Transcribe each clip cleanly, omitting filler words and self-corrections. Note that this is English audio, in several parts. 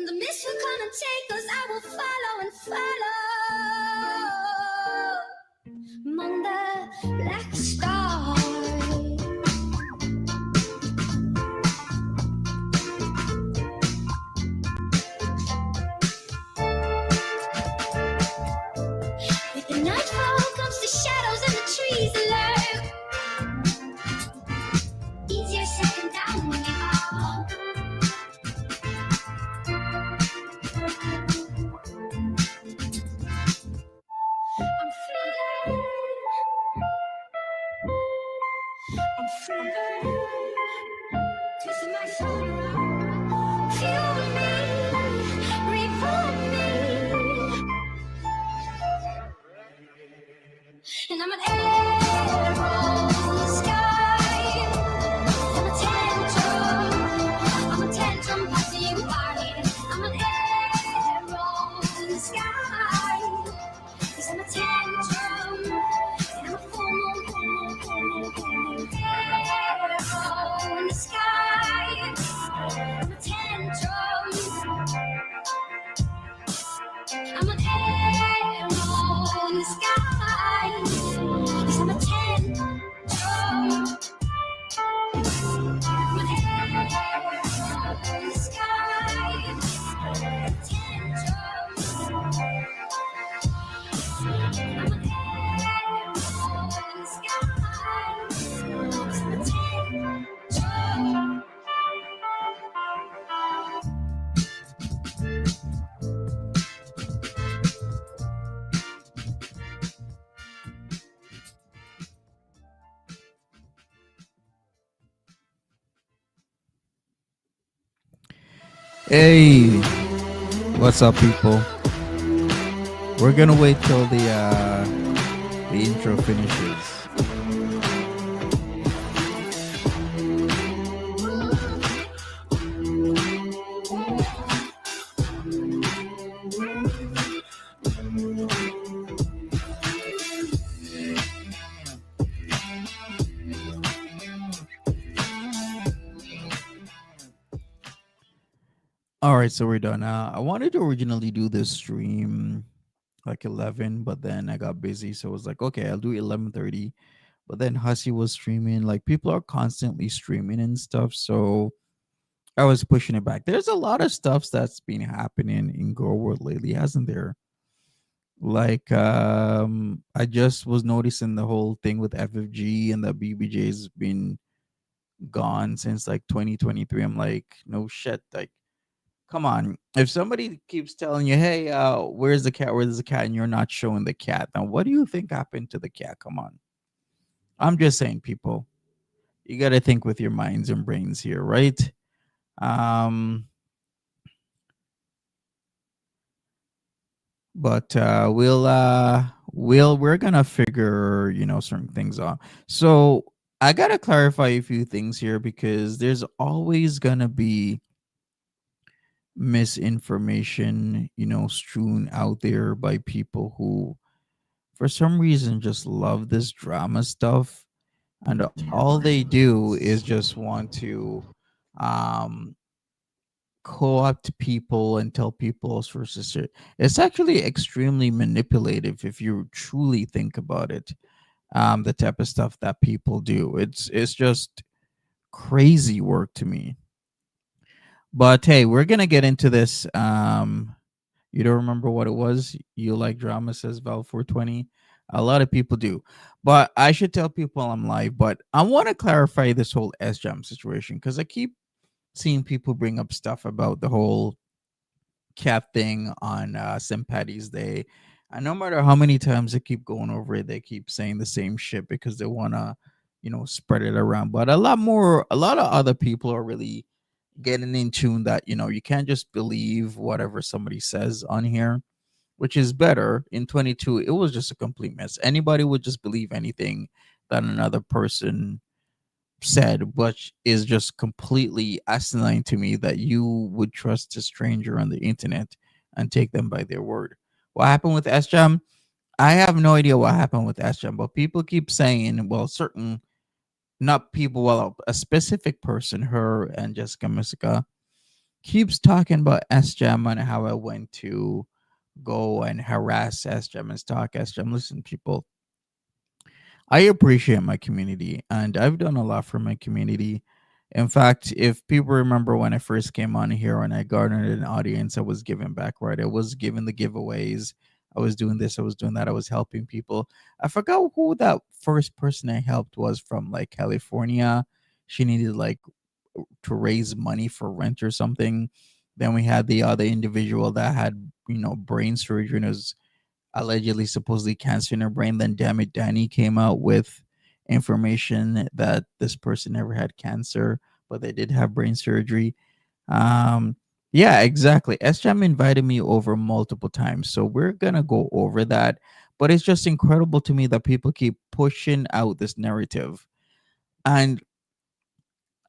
the mist will come and take us, I will follow and follow among the black stars. With the nightfall comes the shadows and the trees lurk. Easier said than done when you are. I'm free. I'm free. Twisting my soul around. Fuel me, revive me. And I'm an arrow in the sky. I'm a tantrum passing you by. I'm an arrow in the sky. Yes, I'm a tantrum. And I'm a full moon arrow in the sky. I'm a tantrum. I'm an arrow in the sky. Yes, I'm a tantrum. I'm an arrow in the sky. Tantrum. I'm an arrow in the sky. Yes, I'm a tantrum. Hey, what's up, people? We're gonna wait till the intro finishes. All right, so we're done. I wanted to originally do this stream like 11, but then I got busy, so it was like, okay, I'll do 11:30. But then Hussey was streaming. Like, people are constantly streaming and stuff, so I was pushing it back. There's a lot of stuff that's been happening in Go World lately, hasn't there? Like, I just was noticing the whole thing with FFG and the BBJ's been gone since like 2023. I'm like, no shit, like, come on. If somebody keeps telling you, hey, where's the cat? Where's the cat? And you're not showing the cat. Now, what do you think happened to the cat? Come on. I'm just saying, people, you got to think with your minds and brains here, right? But we're gonna figure, certain things out. So I gotta clarify a few things here because there's always gonna be misinformation, strewn out there by people who, for some reason, just love this drama stuff, and all they do is just want to um co-opt people and tell people versus it. It's actually extremely manipulative if you truly think about it. The type of stuff that people do, it's just crazy work to me. But hey, we're gonna get into this. You don't remember what it was? You like drama, says Val 420. A lot of people do. But I should tell people I'm live. But I want to clarify this whole SJAM situation because I keep seeing people bring up stuff about the whole cat thing on St. Patty's Day. And no matter how many times they keep going over it, they keep saying the same shit because they want to, spread it around. But a lot of other people are really getting in tune that, you can't just believe whatever somebody says on here, which is better. In 22, it was just a complete mess. Anybody would just believe anything that another person said, which is just completely asinine to me that you would trust a stranger on the internet and take them by their word. What happened with SJAM? I have no idea what happened with SJAM, but people keep saying, well, not people, well, a specific person, her and Jessica Musica, keeps talking about SGEM and how I went to go and harass SGEM and stalk SGEM. Listen, people, I appreciate my community and I've done a lot for my community. In fact, if people remember when I first came on here and I garnered an audience, I was giving back, right? I was giving the giveaways. I was doing this, I was doing that, I was helping people. I forgot who that first person I helped was from, like California. She needed like to raise money for rent or something. Then we had the other individual that had, brain surgery and was allegedly supposedly cancer in her brain. Then Damn It Danny came out with information that this person never had cancer, but they did have brain surgery. Um, yeah, exactly. SJAM invited me over multiple times, so we're gonna go over that. But it's just incredible to me that people keep pushing out this narrative, and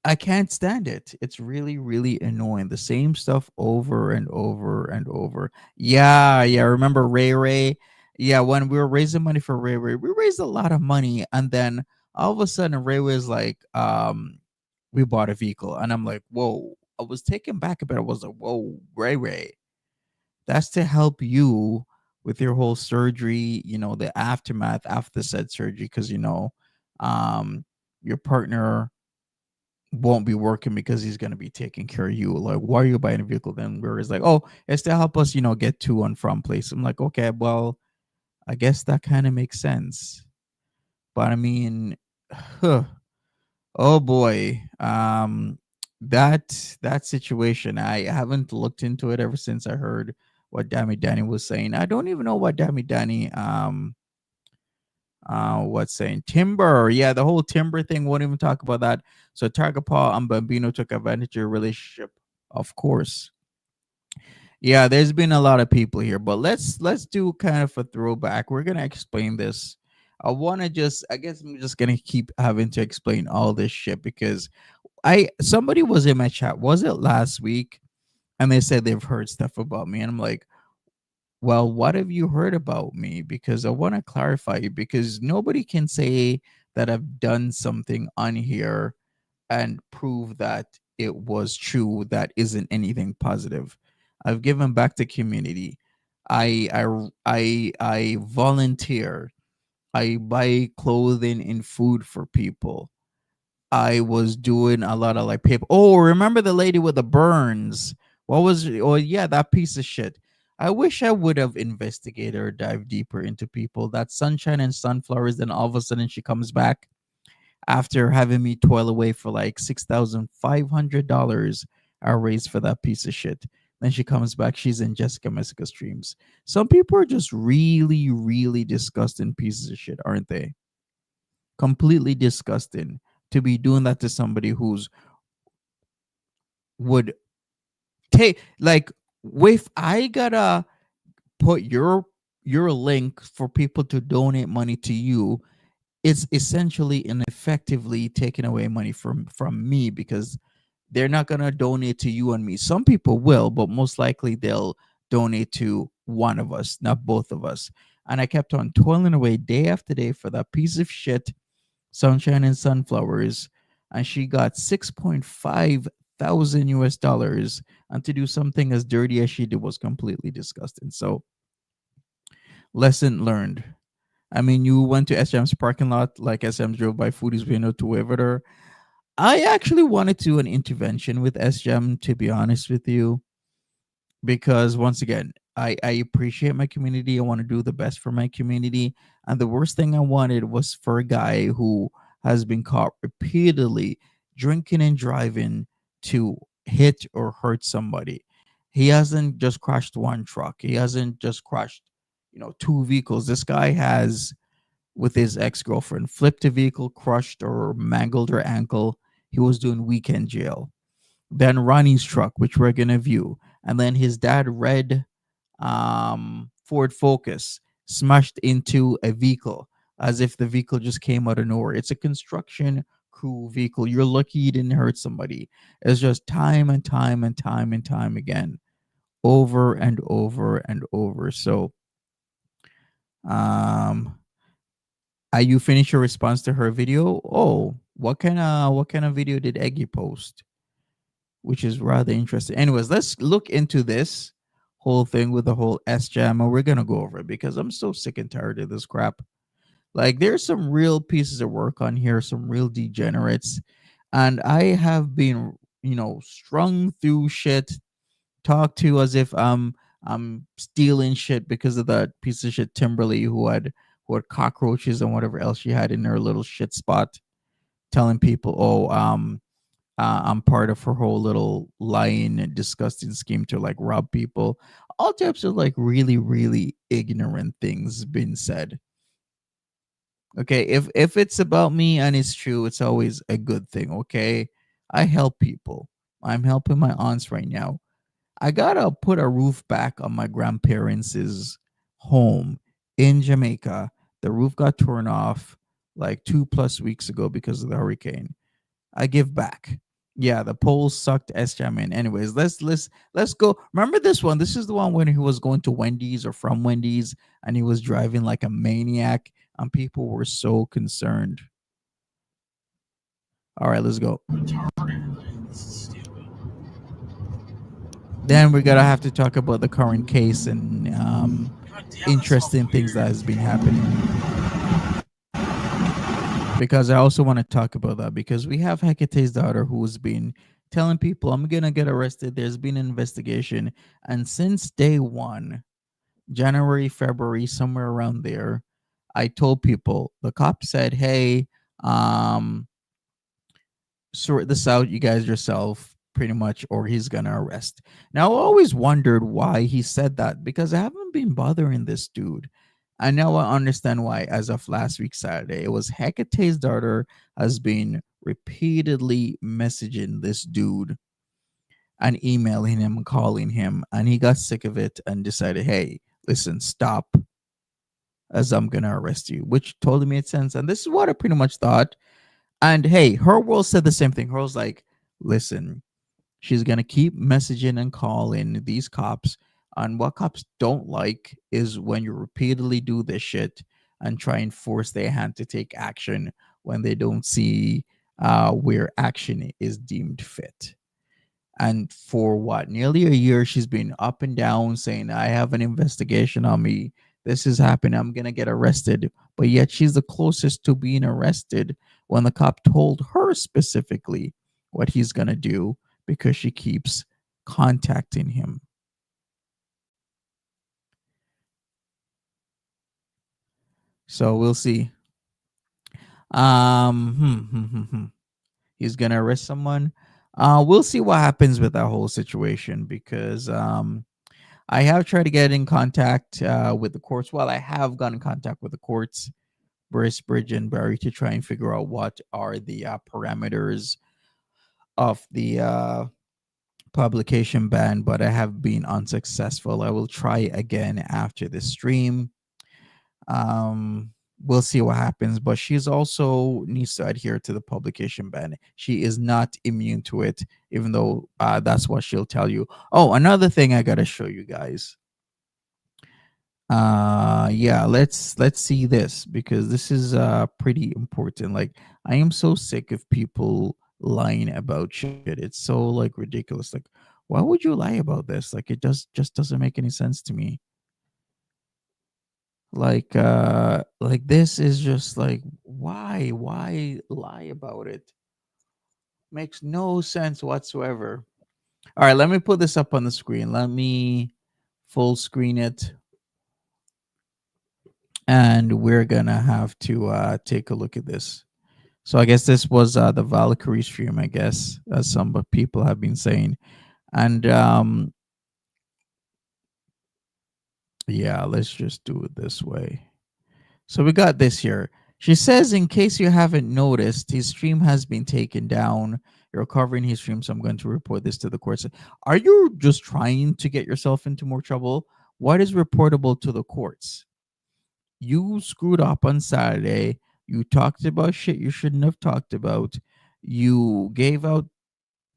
I can't stand it. It's really, really annoying. The same stuff over and over and over. Yeah, yeah. Remember Ray Ray? Yeah, when we were raising money for Ray Ray, we raised a lot of money, and then all of a sudden Ray was like, we bought a vehicle. And I'm like, whoa. I was taken back a bit. I was like, whoa, Ray Ray. That's to help you with your whole surgery, the aftermath after said surgery, because um your partner won't be working because he's going to be taking care of you. Like, why are you buying a vehicle then? Where it's like, oh, it's to help us, get to and from place. I'm like, okay, well, I guess that kind of makes sense. But I mean, huh, oh boy, that situation, I haven't looked into it ever since I heard what Dammy Danny was saying. I don't even know what Dammy Danny what's saying timber, yeah, the whole timber thing, won't even talk about that. So Targa Paul and Bambino took advantage of your relationship, of course. Yeah, there's been a lot of people here, but let's do kind of a throwback. We're gonna explain this. I guess I'm just gonna keep having to explain all this shit because I somebody was in my chat, was it last week, and they said they've heard stuff about me, and I'm like, well, what have you heard about me? Because I want to clarify, because nobody can say that I've done something on here and prove that it was true that isn't anything positive. I've given back to community. I volunteer. I buy clothing and food for people. I was doing a lot of like paper. Oh, remember the lady with the burns? What was it? Oh yeah, that piece of shit. I wish I would have investigated or dived deeper into people. That sunshine and sunflowers, then all of a sudden she comes back after having me toil away for like $6,500 I raised for that piece of shit. Then she comes back, she's in Jessica Messica streams. Some people are just really, really disgusting pieces of shit, aren't they? Completely disgusting to be doing that to somebody who's would take like, if I gotta put your link for people to donate money to you, it's essentially and effectively taking away money from me, because they're not gonna donate to you and me. Some people will, but most likely they'll donate to one of us, not both of us. And I kept on toiling away day after day for that piece of shit, sunshine and sunflowers, and she got 6.5 thousand US dollars, and to do something as dirty as she did was completely disgusting. So lesson learned. I mean, you went to SM's parking lot like SM drove by Foodies window to Waverder. I actually wanted to do an intervention with SGM, to be honest with you, because once again, I appreciate my community. I want to do the best for my community. And the worst thing I wanted was for a guy who has been caught repeatedly drinking and driving to hit or hurt somebody. He hasn't just crashed one truck. He hasn't just crashed, two vehicles. This guy has, with his ex-girlfriend, flipped a vehicle, crushed or mangled her ankle. He was doing weekend jail. Then Ronnie's truck, which we're gonna view, and then his dad red Ford Focus smashed into a vehicle as if the vehicle just came out of nowhere. It's a construction crew vehicle. You're lucky you didn't hurt somebody. It's just time and time and time and time again, over and over and over. So, um, are you finished your response to her video? Oh, what kind of video did Eggy post? which is rather interesting. Anyways, let's look into this whole thing with the whole S Jam, and we're gonna go over it because I'm so sick and tired of this crap. Like, there's some real pieces of work on here, some real degenerates, and I have been, strung through shit, talked to as if I'm stealing shit because of that piece of shit Timberly who had cockroaches and whatever else she had in her little shit spot, telling people, oh, I'm part of her whole little lying and disgusting scheme to like rob people. All types of like really, really ignorant things being said. Okay, if it's about me and it's true, it's always a good thing. Okay, I help people. I'm helping my aunts right now. I gotta put a roof back on my grandparents' home in Jamaica. The roof got torn off like 2+ weeks ago because of the hurricane. I give back. Yeah, the polls sucked SJM in. Anyways, let's go. Remember this one? This is the one when he was going to Wendy's or from Wendy's and he was driving like a maniac and people were so concerned. All right, let's go. Then we're gonna have to talk about the current case and interesting things that has been happening. Because I also want to talk about that because we have Hekete's daughter who's been telling people I'm gonna get arrested. There's been an investigation, and since day one, January, February, somewhere around there, I told people the cop said, "Hey, um, sort this out, you guys yourself." Pretty much, or he's gonna arrest. Now, I always wondered why he said that because I haven't been bothering this dude. I now I understand why. As of last week Saturday, it was Hekete's daughter has been repeatedly messaging this dude and emailing him and calling him, and he got sick of it and decided, "Hey, listen, stop, as I'm gonna arrest you," which totally made sense. And this is what I pretty much thought. And hey, her world said the same thing. Her was like, "Listen, she's gonna keep messaging and calling these cops. And what cops don't like is when you repeatedly do this shit and try and force their hand to take action when they don't see where action is deemed fit." And for what, nearly a year, she's been up and down saying, "I have an investigation on me. This is happening. I'm gonna get arrested." But yet she's the closest to being arrested when the cop told her specifically what he's gonna do because she keeps contacting him. So we'll see. He's gonna arrest someone. We'll see what happens with that whole situation because I have tried to get in contact with the courts. Well, I have gotten in contact with the courts, Bracebridge and Barry, to try and figure out what are the parameters of the publication ban, but I have been unsuccessful. I will try again after the stream. We'll see what happens, but she's also needs to adhere to the publication ban. She is not immune to it, even though that's what she'll tell you. Oh, another thing I gotta show you guys. Yeah, let's see this because this is pretty important. Like, I am so sick of people lying about shit. It's so like ridiculous. Like, why would you lie about this? Like, it just doesn't make any sense to me. Like this is just like, why lie about it? Makes no sense whatsoever. All right, let me put this up on the screen. Let me full screen it, and we're gonna have to take a look at this. So I guess this was the Valkyrie stream, I guess, as some people have been saying. And yeah, let's just do it this way. So we got this here. She says, in case you haven't noticed, his stream has been taken down. You're covering his stream, so I'm going to report this to the courts. Are you just trying to get yourself into more trouble? What is reportable to the courts? You screwed up on Saturday. You talked about shit you shouldn't have talked about. You gave out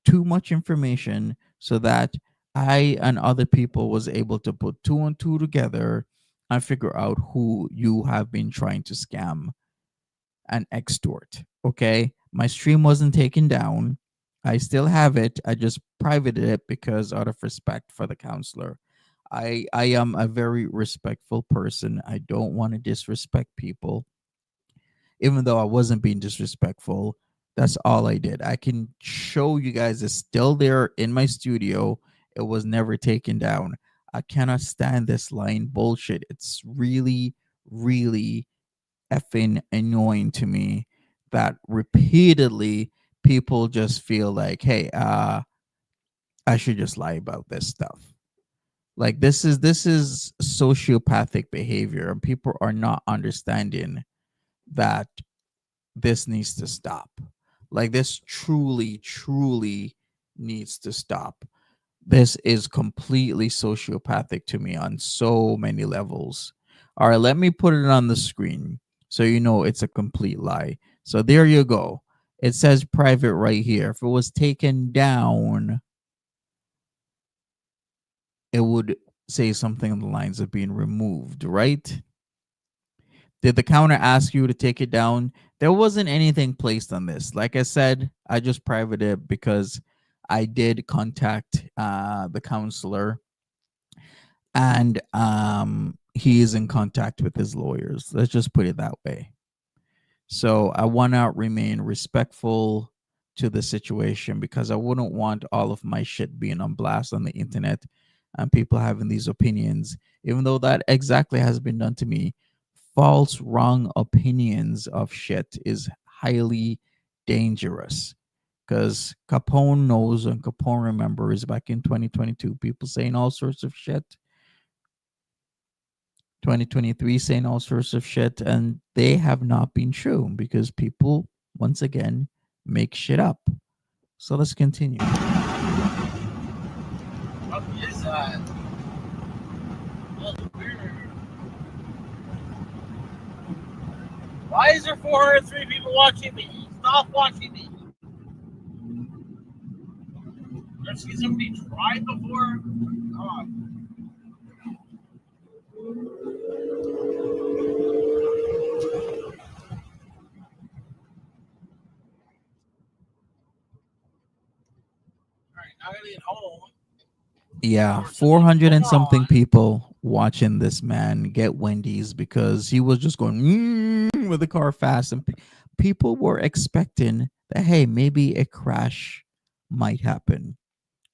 too much information so that I and other people was able to put two and two together and figure out who you have been trying to scam and extort. Okay, my stream wasn't taken down. I still have it. I just privated it because out of respect for the counselor. I am a very respectful person. I don't want to disrespect people, even though I wasn't being disrespectful. That's all I did. I can show you guys it's still there in my studio. It was never taken down. I cannot stand this line bullshit. It's really, really effing annoying to me that repeatedly people just feel like, hey, I should just lie about this stuff. Like this is sociopathic behavior, and people are not understanding that this needs to stop. Like this truly, truly needs to stop. This is completely sociopathic to me on so many levels. All right, let me put it on the screen so you know it's a complete lie. So there you go. It says private right here. If it was taken down, it would say something on the lines of being removed, right? Did the counter ask you to take it down? There wasn't anything placed on this. Like I said, I just privated it because I did contact the counselor, and he is in contact with his lawyers. Let's just put it that way. So I want to remain respectful to the situation because I wouldn't want all of my shit being on blast on the internet and people having these opinions, even though that exactly has been done to me. False, wrong opinions of shit is highly dangerous because Capone knows and Capone remembers back in 2022, people saying all sorts of shit, 2023 saying all sorts of shit, and they have not been true because people, once again, make shit up. So let's continue. What is that? That's weird. Why is there 403 people watching me? Stop watching me. Ever seen somebody try before? Come on. Alright, now I gotta get home. Yeah, Or some 400 and something moron. people watching this man get Wendy's because he was just going with the car fast, and people were expecting that, hey, maybe a crash might happen.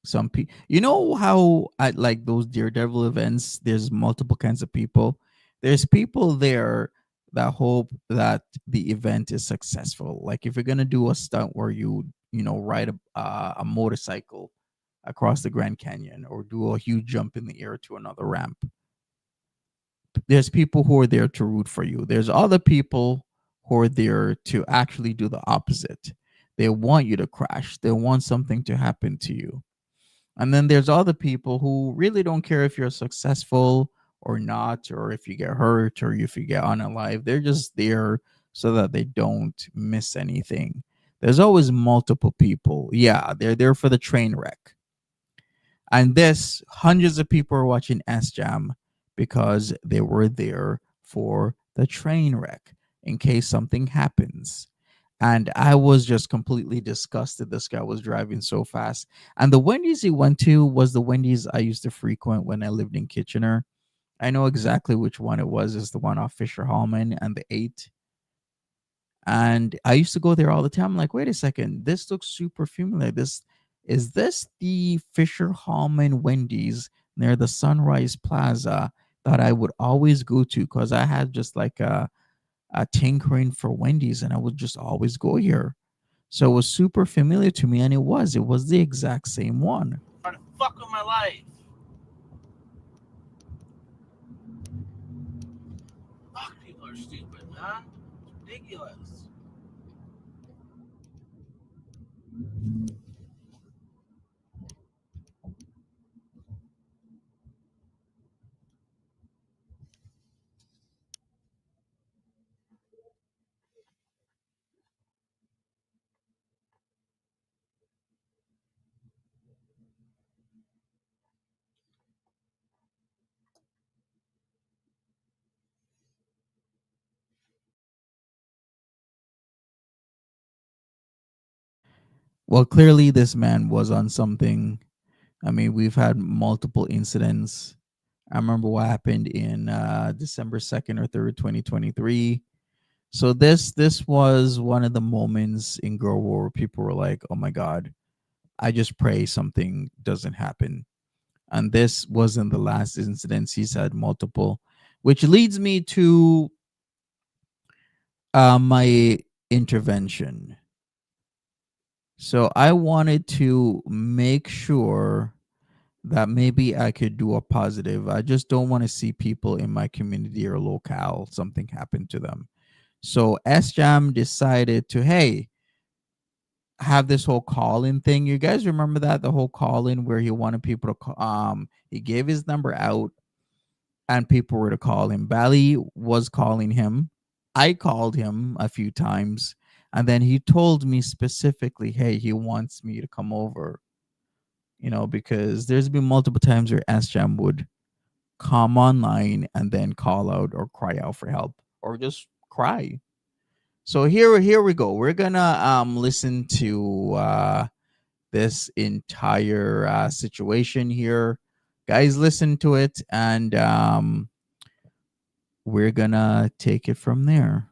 Some people, you know how at like those Daredevil events, there's multiple kinds of people. There's people there that hope that the event is successful. Like if you're gonna do a stunt where you ride a motorcycle across the Grand Canyon or do a huge jump in the air to another ramp, there's people who are there to root for you. There's other people who are there to actually do the opposite. They want you to crash. They want something to happen to you. And then there's other people who really don't care if you're successful or not, or if you get hurt or if you get unalive. They're just there so that they don't miss anything. There's always multiple people. Yeah, they're there for the train wreck. And this, hundreds of people are watching S Jam because they were there for the train wreck in case something happens. And I was just completely disgusted. This guy was driving so fast. And the Wendy's he went to was the Wendy's I used to frequent when I lived in Kitchener. I know exactly which one it was. It's the one off Fisher Hallman and the 8. And I used to go there all the time. I'm like, wait a second, this looks super familiar. This the Fisher Hallman Wendy's near the Sunrise Plaza that I would always go to because I had just like a tinkering for Wendy's and I would just always go here. So it was super familiar to me, and it was the exact same one. Trying to fuck with my life. Fuck, people are stupid, man. It's ridiculous. Well, clearly this man was on something. I mean, we've had multiple incidents. I remember what happened in December 2nd or 3rd, 2023. So this was one of the moments in Girl War where people were like, "Oh my God, I just pray something doesn't happen." And this wasn't the last incident. He's had multiple, which leads me to my intervention. So I wanted to make sure that maybe I could do a positive. I just don't want to see people in my community or locale something happen to them. So SJAM decided to, hey, have this whole call-in thing. You guys remember that, the whole call-in where he wanted people to call, he gave his number out and people were to call him. Bally was calling him. I called him a few times and then he told me specifically, hey, he wants me to come over, because there's been multiple times where SJAM would come online and then call out or cry out for help or just cry. So here we go. We're gonna listen to this entire situation here. Guys, listen to it and we're gonna take it from there.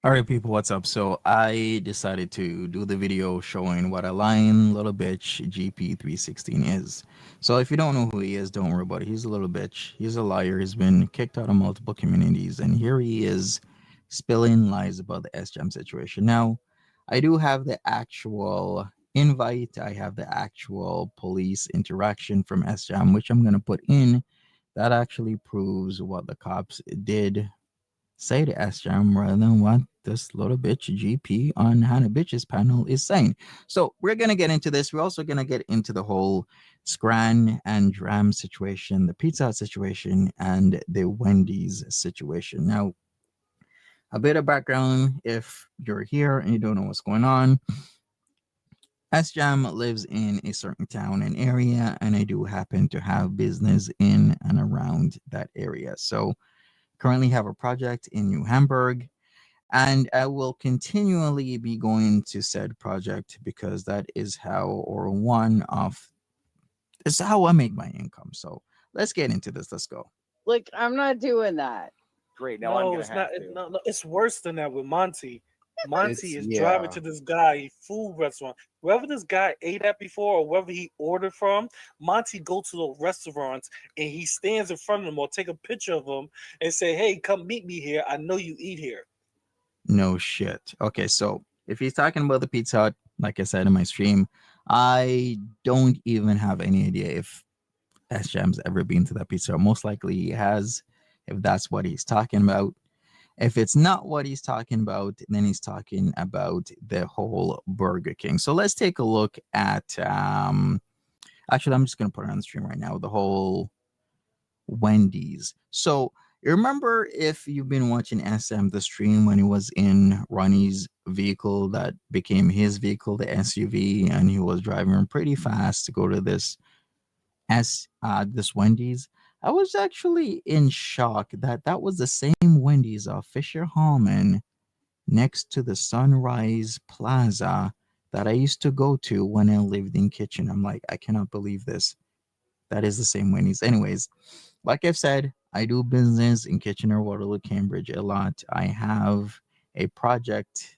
All right, people, what's up? So I decided to do the video showing what a lying little bitch GP316 is. So if you don't know who he is, don't worry about it. He's a little bitch. He's a liar. He's been kicked out of multiple communities, and here he is spilling lies about the SJAM situation. Now, I do have the actual invite. I have the actual police interaction from SJAM, which I'm gonna put in. That actually proves what the cops did say to SJAM rather than what this little bitch GP on Hannah Bitches panel is saying. So we're gonna get into this. We're also gonna get into the whole Scran and Dram situation, the Pizza Hut situation, and the Wendy's situation. Now, a bit of background if you're here and you don't know what's going on. SJAM lives in a certain town and area, and I do happen to have business in and around that area. So currently have a project in New Hamburg, and I will continually be going to said project because that is how, or one of, is how I make my income. So let's get into this. Let's go. Like, I'm not doing that. Great. Now I'm No, gonna it's have not. to. No, it's worse than that with Monty. Monty is Yeah. driving to this guy food restaurant. Wherever this guy ate at before, or wherever he ordered from, Monty go to the restaurants and he stands in front of them or take a picture of them and say, "Hey, come meet me here. I know you eat here." No shit. Okay, so if he's talking about the Pizza Hut, like I said in my stream, I don't even have any idea if SJAM's ever been to that pizza Hut. Most likely he has, if that's what he's talking about. If it's not what he's talking about, then he's talking about the whole Burger King. So let's take a look at actually I'm just gonna put it on the stream right now, the whole Wendy's. So you remember, if you've been watching SM the stream, when he was in Ronnie's vehicle that became his vehicle, the SUV, and he was driving pretty fast to go to this this Wendy's. I was actually in shock that that was the same Wendy's of Fisher Hallman next to the Sunrise Plaza that I used to go to when I lived in Kitchen. I'm like, I cannot believe this. That is the same Wendy's. Anyways, like I've said, I do business in Kitchener, Waterloo, Cambridge a lot. I have a project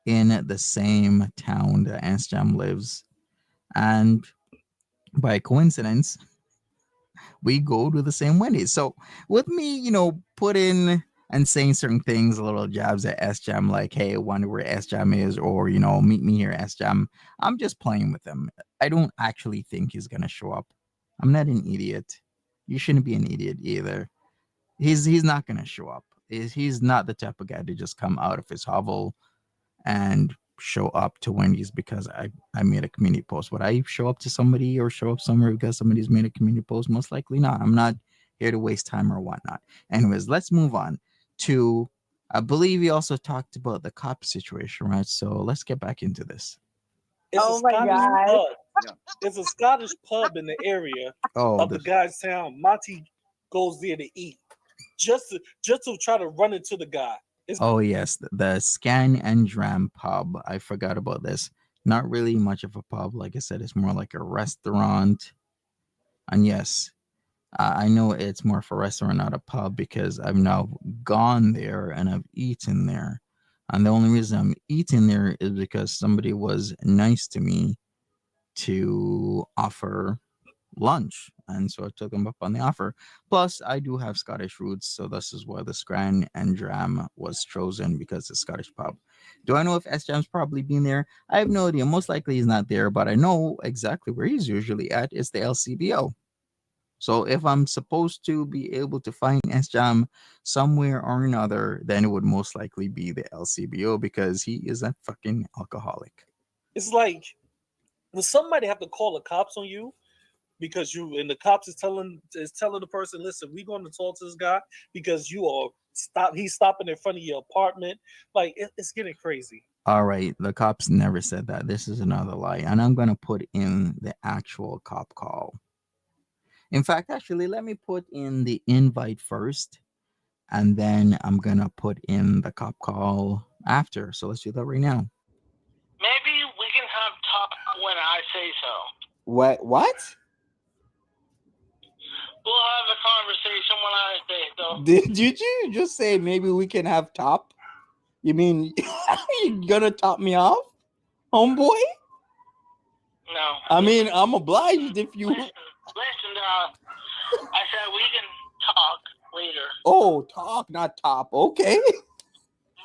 in the same town that Ansjam lives. And by coincidence, we go to the same Wendy's. So with me, put in and saying certain things, little jabs at SJAM, like, hey, I wonder where SJAM is, or, meet me here, SJAM. I'm just playing with him. I don't actually think he's going to show up. I'm not an idiot. You shouldn't be an idiot either. He's not going to show up. He's not the type of guy to just come out of his hovel and show up to Wendy's because I made a community post. Would I show up to somebody or show up somewhere because somebody's made a community post? Most likely not. I'm not here to waste time or whatnot. Anyways, let's move on to, I believe he also talked about the cop situation, right? So let's get back into this. It's Oh a my Scottish God. pub. Yeah. It's a Scottish pub in the area Oh, of the guy's town. Monty goes there to eat, just to try to run into the guy. Oh yes, the Scan and Dram pub. I forgot about this. Not really much of a pub, like I said. It's more like a restaurant. And yes, I know it's more for a restaurant, not a pub, because I've now gone there and I've eaten there. And the only reason I'm eating there is because somebody was nice to me to offer lunch. And so I took them up on the offer. Plus, I do have Scottish roots, so this is why the Scran and Dram was chosen because it's Scottish pub. Do I know if S Jam's probably been there? I have no idea. Most likely he's not there, but I know exactly where he's usually at. It's the LCBO. So if I'm supposed to be able to find S Jam somewhere or another, then it would most likely be the LCBO because he is a fucking alcoholic. It's like, does somebody have to call the cops on you because you and the cops is telling the person, listen, we're going to talk to this guy because you are he's stopping in front of your apartment. Like it's getting crazy. All right, the cops never said that. This is another lie, and I'm gonna put in the actual cop call. In fact, actually, let me put in the invite first, and then I'm gonna put in the cop call after. So let's do that right now. Maybe we can have talk when I say so. What? We'll have a conversation when I say so. Did you just say maybe we can have top? You mean you gonna top me off, homeboy? No. I mean, I'm obliged if you. Listen, I said we can talk later. Oh, talk, not top. Okay. What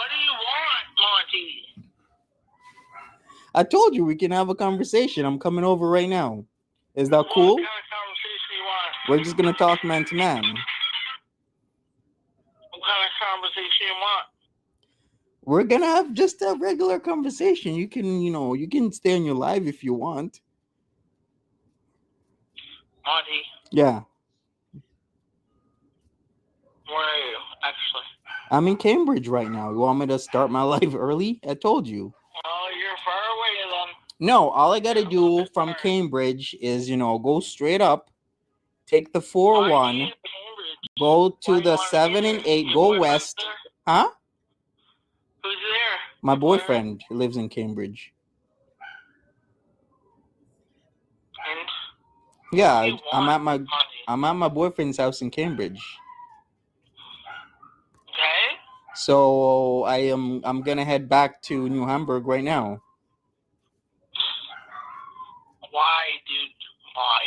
do you want, Monty? I told you we can have a conversation. I'm coming over right now. Is that What cool? kind of conversation you want? We're just gonna talk man to man. What kind of conversation you want? We're gonna have just a regular conversation. You can stay on your live if you want. Monty, Yeah. where are you, actually? I'm in Cambridge right now. You want me to start my live early? I told you. Oh, you're far away then. No, all I gotta do from Cambridge is, go straight up, take the Why 401, are you in Cambridge? go Why to do you the wanna be 7 there? and 8, Your go boyfriend's west. there? Huh? Who's there? My Your boyfriend lives in Cambridge. And Yeah, what do you I'm want, at my Monty? I'm at my boyfriend's house in Cambridge. Okay? So I'm gonna head back to New Hamburg right now. Why, dude? Why?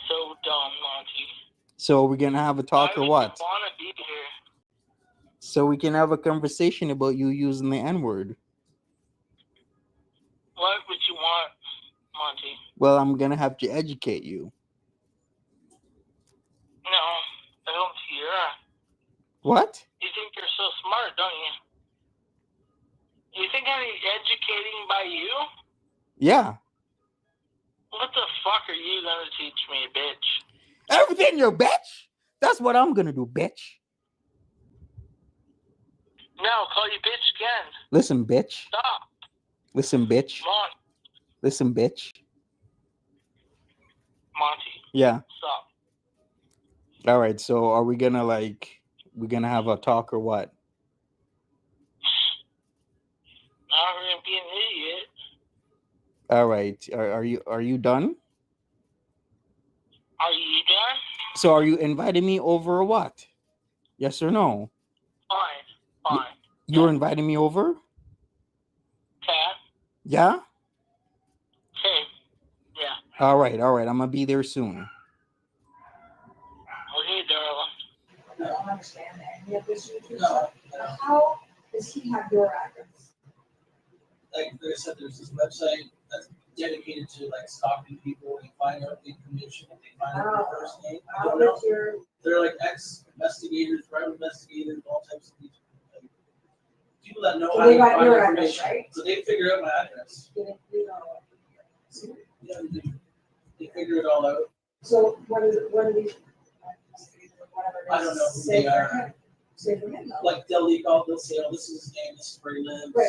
So dumb, Monty. So we're gonna have a talk Why or would what? you want to be here? So we can have a conversation about you using the N-word. What would you want, Monty? Well, I'm gonna have to educate you. No, I don't hear. What? You think you're so smart, don't you? You think I'm educating by you? Yeah. What the fuck are you gonna teach me, bitch? Everything, you bitch. That's what I'm gonna do, bitch. No, call you bitch again. Listen, bitch. Stop. Listen, bitch. Come on, Listen, bitch. Monty. Yeah. Stop. All right. So are we gonna we're gonna have a talk or what? I'm gonna be an idiot. All right. Are you done? Are you done? So are you inviting me over or what? Yes or no? Fine. Fine. You're inviting me over? Okay. Yeah? Okay. Yeah. All right. I'm gonna be there soon. Okay, darling. I don't understand that. You have this YouTube stuff. How does he have your address? Like I said, there's this website that's dedicated to stalking people and find out information. If they find out their first name, I How don't know. does your, They're like ex-investigators, private investigators, all types of people. People that know So how they to got find your address, information. right? So they figure out my address. you know, Yeah, they figure it all out. so what is it, what are these? Whatever it is, I don't know who say they for are. him. Say for him, though. Like they'll leak all, they'll say, oh, this is his name, this is where he lives. Right,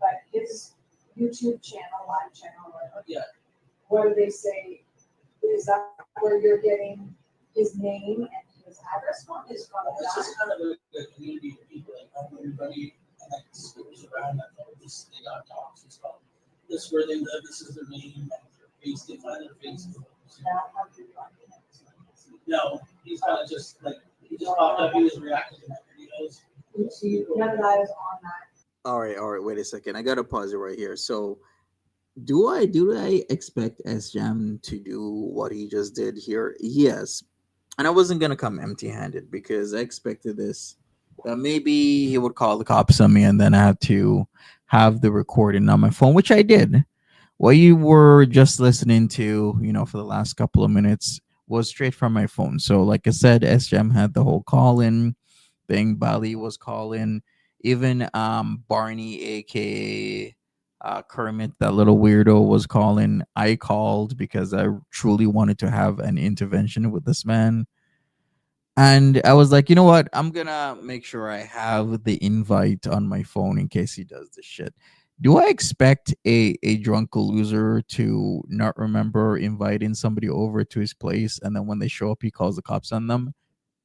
but his YouTube channel, live channel, whatever. Yeah. What do they say? Is that where you're getting his name and his address on his front It's door. just kind of a community of people that know everybody and like schools around that know this, they got dogs and stuff. This is where they live, this is their name, and their face, they find their face. Now, how do you like it? No, he's kind of just like, he just popped up, he was reacting to that videos. None of that is on that. All right, wait a second. I gotta pause it right here. So do I expect SJam to do what he just did here? Yes. And I wasn't gonna come empty handed because I expected this. That maybe he would call the cops on me and then I have to have the recording on my phone, which I did. What you were just listening to, for the last couple of minutes was straight from my phone. So like I said, SJam had the whole call in thing. Bali was calling. Even Barney, aka Kermit, that little weirdo, was calling. I called because I truly wanted to have an intervention with this man. And I was like, you know what? I'm gonna make sure I have the invite on my phone in case he does this shit. Do I expect a drunk loser to not remember inviting somebody over to his place and then when they show up he calls the cops on them?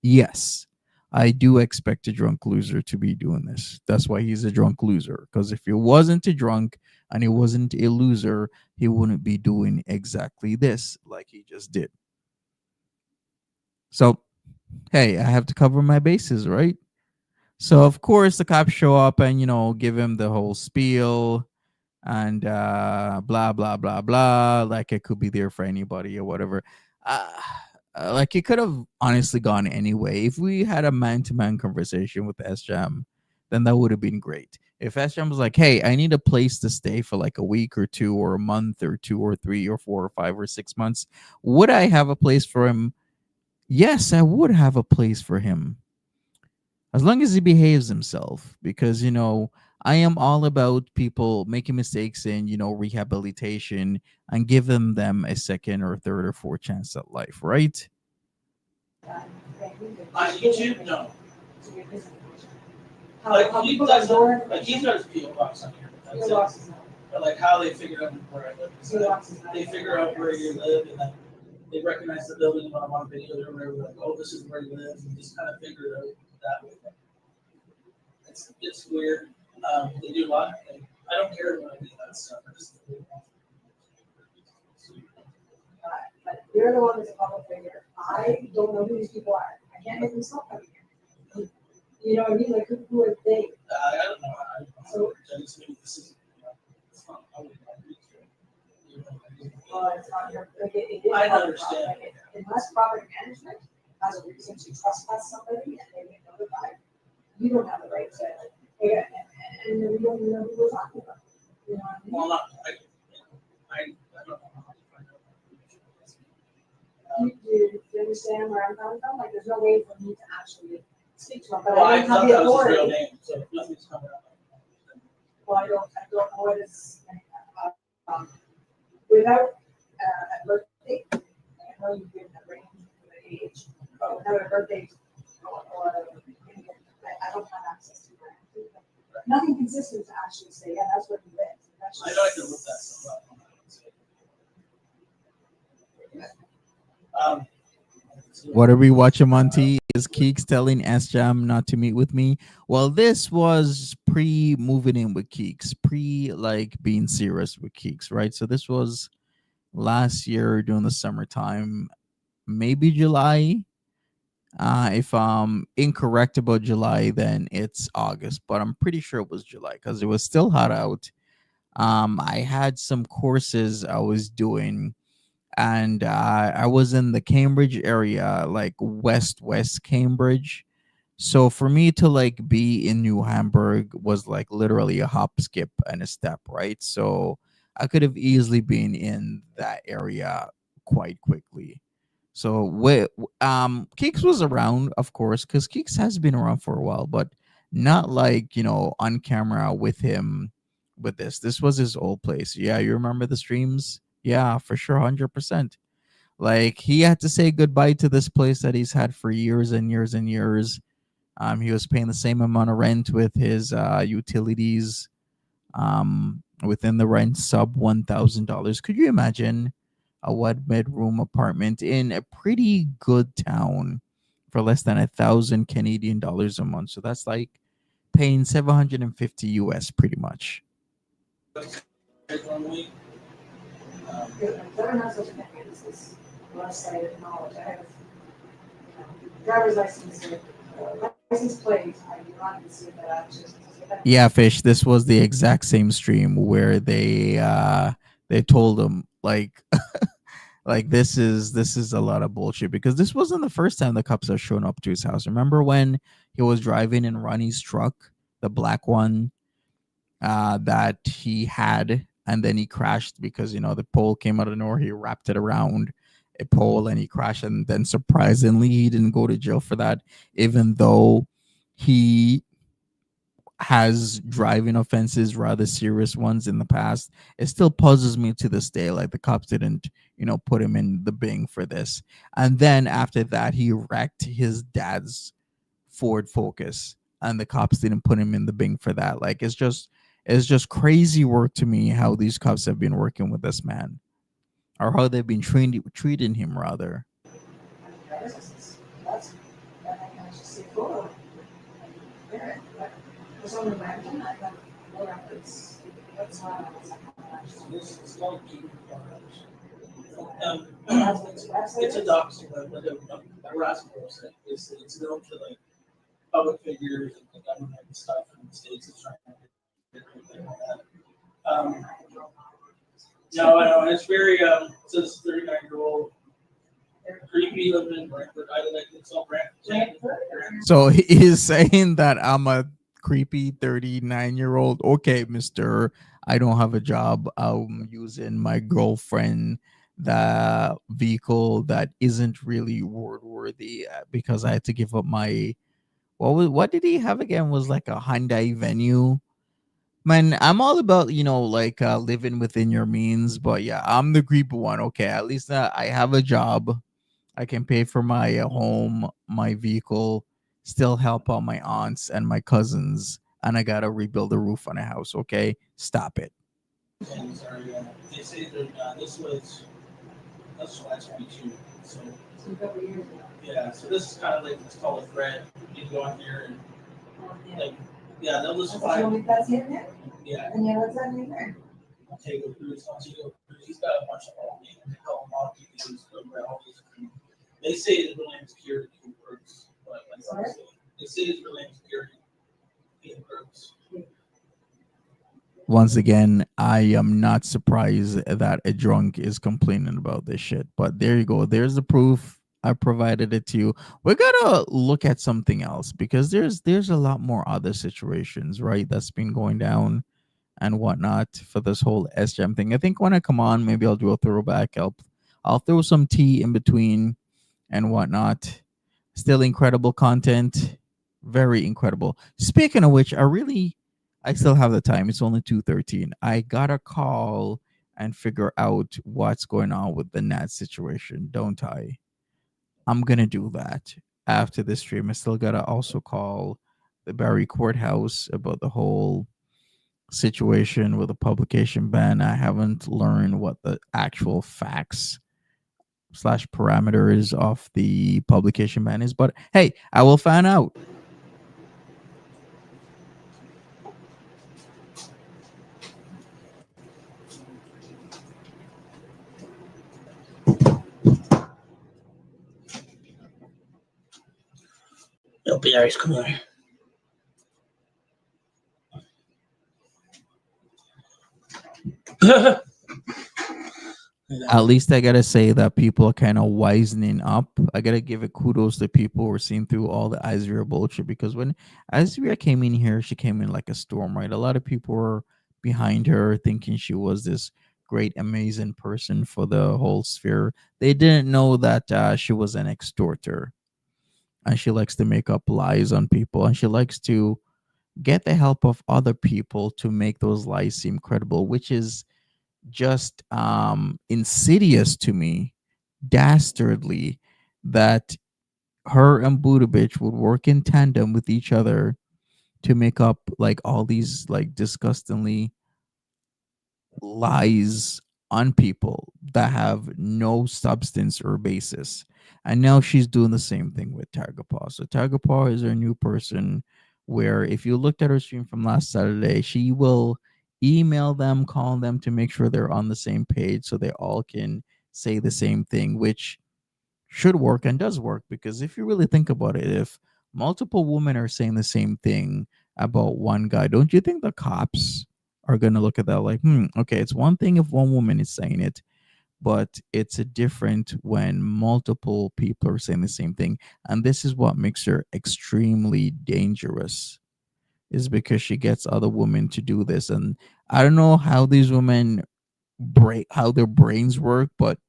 Yes. I do expect a drunk loser to be doing this. That's why he's a drunk loser. Because if he wasn't a drunk and he wasn't a loser, he wouldn't be doing exactly this like he just did. So, hey, I have to cover my bases, right? So, of course, the cops show up and, give him the whole spiel and blah, blah, blah, blah. Like it could be there for anybody or whatever. Like it could have honestly gone anyway. If we had a man-to-man conversation with SJam, then that would have been great. If SJam was like, hey, I need a place to stay for like a week or two or a month or 2 or 3 or 4 or 5 or 6 months, would I have a place for him? Yes, I would have a place for him. As long as he behaves himself, because, I am all about people making mistakes in, rehabilitation and giving them a second or third or fourth chance at life, right? On YouTube, no. How Like he people does, are like he does PO box on here. But that's Your it. box is not. But like how they figure out where I live. is Your that box is not. They figure out where you live and then they recognize the building when I'm on video. They're like, oh, this is where you live, and just kind of figure it out that way. It's weird. They do a lot. I don't care when I do that stuff. I just But you're the one that's a public figure. I don't know who these people are. I can't make them stop coming here. You know what I mean? Like, who are they? I don't know. I just maybe this is. It's not. I wouldn't agree to it. Well, it's not your, like, it is. I public understand. property. Like, unless property management has a reason to trespass somebody and they get notified, you don't have the right to, yeah, and we don't even know who we're talking about. You know what I mean? Well, not. I don't know how to find out. Do you understand where I'm coming from? Like, there's no way for me to actually speak to him, but Well, I I don't have thought the that was his real authority. name, so nothing's coming up. Well, I don't know what is, without a birthday, I know you've given a range for the age, but without a birthday or, I don't have access to that. Nothing consistent to actually say, yeah, that's where he lives. That's I just- know I can look that stuff up. What are we watching, Monty? Is Keeks telling SJam not to meet with me? Well, this was pre moving in with Keeks, pre like being serious with Keeks, right? So this was last year during the summertime, maybe July. If I'm incorrect about July, then it's August, but I'm pretty sure it was July because it was still hot out. I had some courses I was doing, and I was in the Cambridge area, like west Cambridge. So for me to like be in New Hamburg was like literally a hop, skip, and a step, right? So I could have easily been in that area quite quickly. So Keeks was around, of course, because Keeks has been around for a while, but not like on camera with him with this. This was his old place. Yeah, you remember the streams? Yeah, for sure, 100%. Like he had to say goodbye to this place that he's had for years and years and years. He was paying the same amount of rent with his utilities. Within the rent sub $1,000. Could you imagine a one bedroom apartment in a pretty good town for less than 1,000 Canadian dollars a month. So that's like paying 750 US pretty much. Normally, There are not such a thing as this, unless I acknowledge, I have, driver's license, license plate, I do not even see that I just. Yeah, Fish, this was the exact same stream where they told him like like this is a lot of bullshit, because this wasn't the first time the cops have shown up to his house. Remember when he was driving in Ronnie's truck, the black one that he had, and then he crashed because the pole came out of nowhere. He wrapped it around a pole and he crashed, and then surprisingly he didn't go to jail for that, even though he has driving offenses, rather serious ones in the past. It still puzzles me to this day, like the cops didn't put him in the Bing for this. And then after that he wrecked his dad's Ford Focus, and the cops didn't put him in the Bing for that. Like it's just crazy work to me how these cops have been working with this man, or how they've been treating him rather. That's, I just say, cool. For some reason, I got no records. That's why I was like, it's called keeping firearms. website. It's a doxing, like a harassment website. It's known to like public figures and the government and stuff in the States is trying to get everything like that. No, I know, it's very, it says 39-year-old, creepy, living in Brantford. I like it's all Brantford. So he is saying that I'm a creepy 39-year-old. Okay, mister, I don't have a job. I'm using my girlfriend the vehicle that isn't really roadworthy because I had to give up my what did he have again? Was like a Hyundai Venue. Man, I'm all about like living within your means, but yeah, I'm the creepy one. Okay, at least I have a job. I can pay for my home, my vehicle, still help out my aunts and my cousins, and I gotta rebuild the roof on a house. Okay, stop it. Things are, they say that that's 22. So Some couple years ago. yeah, so this is kind of like it's called a thread. You can go on here and like they'll just find That's the internet? yeah. And yeah, what's that in there? Take a cruise, once you go cruise, he's got a bunch of all they call them all these all these. They say his real name's Kieran Brooks, but like they say his real name's Kieran Brooks. Once again, I am not surprised that a drunk is complaining about this shit. But there you go. There's the proof. I provided it to you. We gotta look at something else, because there's a lot more other situations, right, that's been going down and whatnot for this whole SGM thing. I think when I come on, maybe I'll do a throwback. I'll throw some tea in between and whatnot. Still incredible content. Very incredible. Speaking of which, I still have the time. It's only 2:13. I gotta call and figure out what's going on with the Nat situation, don't I? I'm gonna do that after this stream. I still gotta also call the Barrie Courthouse about the whole situation with the publication ban. I haven't learned what the actual facts / parameters of the publication ban is, but hey, I will find out. It'll be nice, come on. At least I gotta say that people are kind of wisening up. I gotta give it kudos to people who are seeing through all the Azria bullshit, because when Azria came in here, she came in like a storm, right? A lot of people were behind her thinking she was this great, amazing person for the whole sphere. They didn't know that she was an extorter, and she likes to make up lies on people, and she likes to get the help of other people to make those lies seem credible, which is just insidious to me, dastardly, that her and Buddha bitch would work in tandem with each other to make up like all these like disgustingly lies on people. that have no substance or basis. And now she's doing the same thing with Targapaw. So Targapaw is her new person where if you looked at her stream from last Saturday, she will email them, call them to make sure they're on the same page so they all can say the same thing, which should work and does work. Because if you really think about it, if multiple women are saying the same thing about one guy, don't you think the cops are going to look at that like, okay, it's one thing if one woman is saying it, but it's a different when multiple people are saying the same thing. And this is what makes her extremely dangerous, is because she gets other women to do this. And I don't know how these women how their brains work, but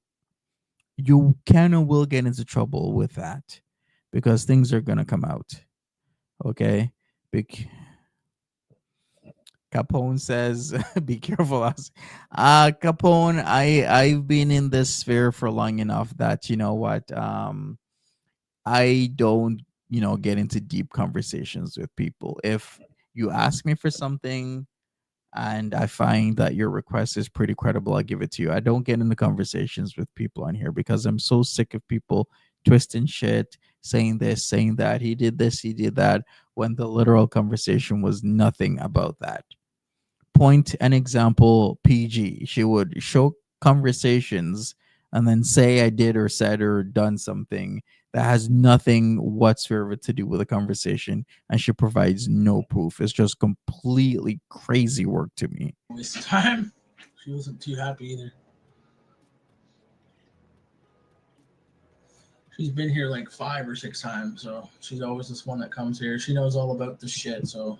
you can and will get into trouble with that because things are gonna come out. Okay. Capone says, "Be careful." Capone, I've been in this sphere for long enough that you know what. I don't, get into deep conversations with people. If you ask me for something and I find that your request is pretty credible, I'll give it to you. I don't get into conversations with people on here because I'm so sick of people twisting shit, saying this, saying that. He did this, he did that, when the literal conversation was nothing about that. Point an example, PG. She would show conversations and then say I did or said or done something that has nothing whatsoever to do with a conversation, and she provides no proof. It's just completely crazy work to me. Waste of time. She wasn't too happy either. She's been here like 5 or 6 times, so she's always this one that comes here. She knows all about the shit, so.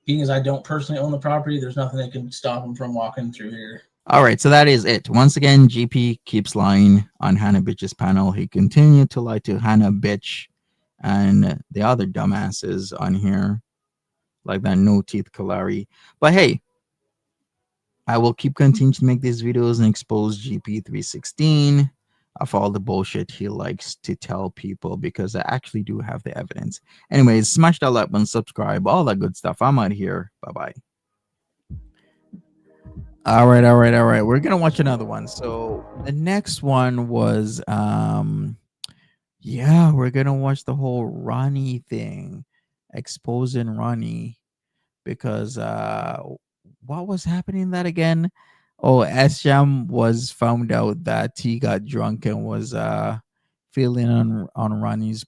Being as I don't personally own the property, there's nothing that can stop him from walking through here. All right, so that is it. Once again, GP keeps lying on Hannah Bitch's panel. He continued to lie to Hannah Bitch and the other dumbasses on here, like that No Teeth Kalari. But hey, I will keep continuing to make these videos and expose GP316 of all the bullshit he likes to tell people, because I actually do have the evidence. Anyways, smash that like button, subscribe, all that good stuff. I'm out here. Bye-bye. All right. We're gonna watch another one. So the next one was we're gonna watch the whole Ronnie thing, exposing Ronnie, because what was happening that again? Oh, Esham was found out that he got drunk and was feeling on Ronnie's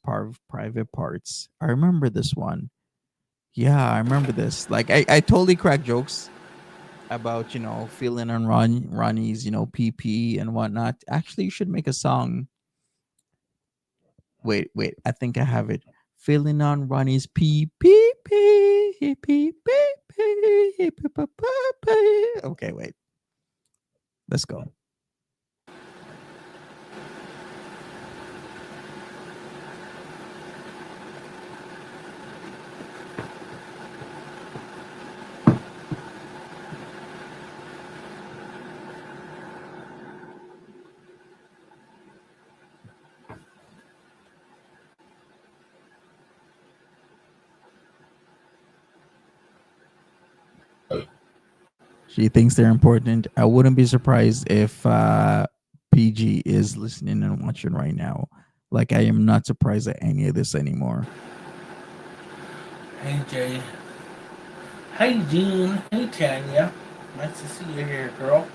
private parts. I remember this one. Yeah, I remember this. Like I totally crack jokes about feeling on Ronnie's PP and whatnot. Actually, you should make a song. Wait, I think I have it. Feeling on Ronnie's PP. Okay, wait. Let's go. She thinks they're important. I wouldn't be surprised if PG is listening and watching right now. Like, I am not surprised at any of this anymore. Hey, Jay. Hey, Jean. Hey, Tanya. Nice to see you here, girl.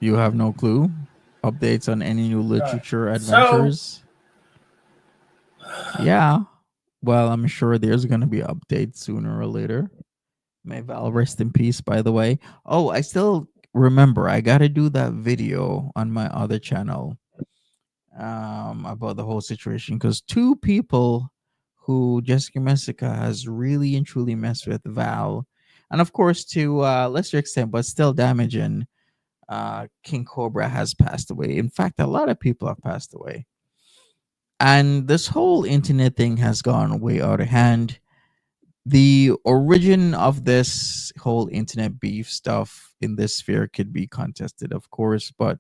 You have no clue? Updates on any new literature adventures? Yeah. Well, I'm sure there's going to be updates sooner or later. May Val rest in peace, by the way. Oh, I still remember I got to do that video on my other channel about the whole situation, because 2 people who Jessica Messica has really and truly messed with, Val, and of course to lesser extent, but still damaging, King Cobra has passed away. In fact, a lot of people have passed away. And this whole internet thing has gone way out of hand. The origin of this whole internet beef stuff in this sphere could be contested, of course, but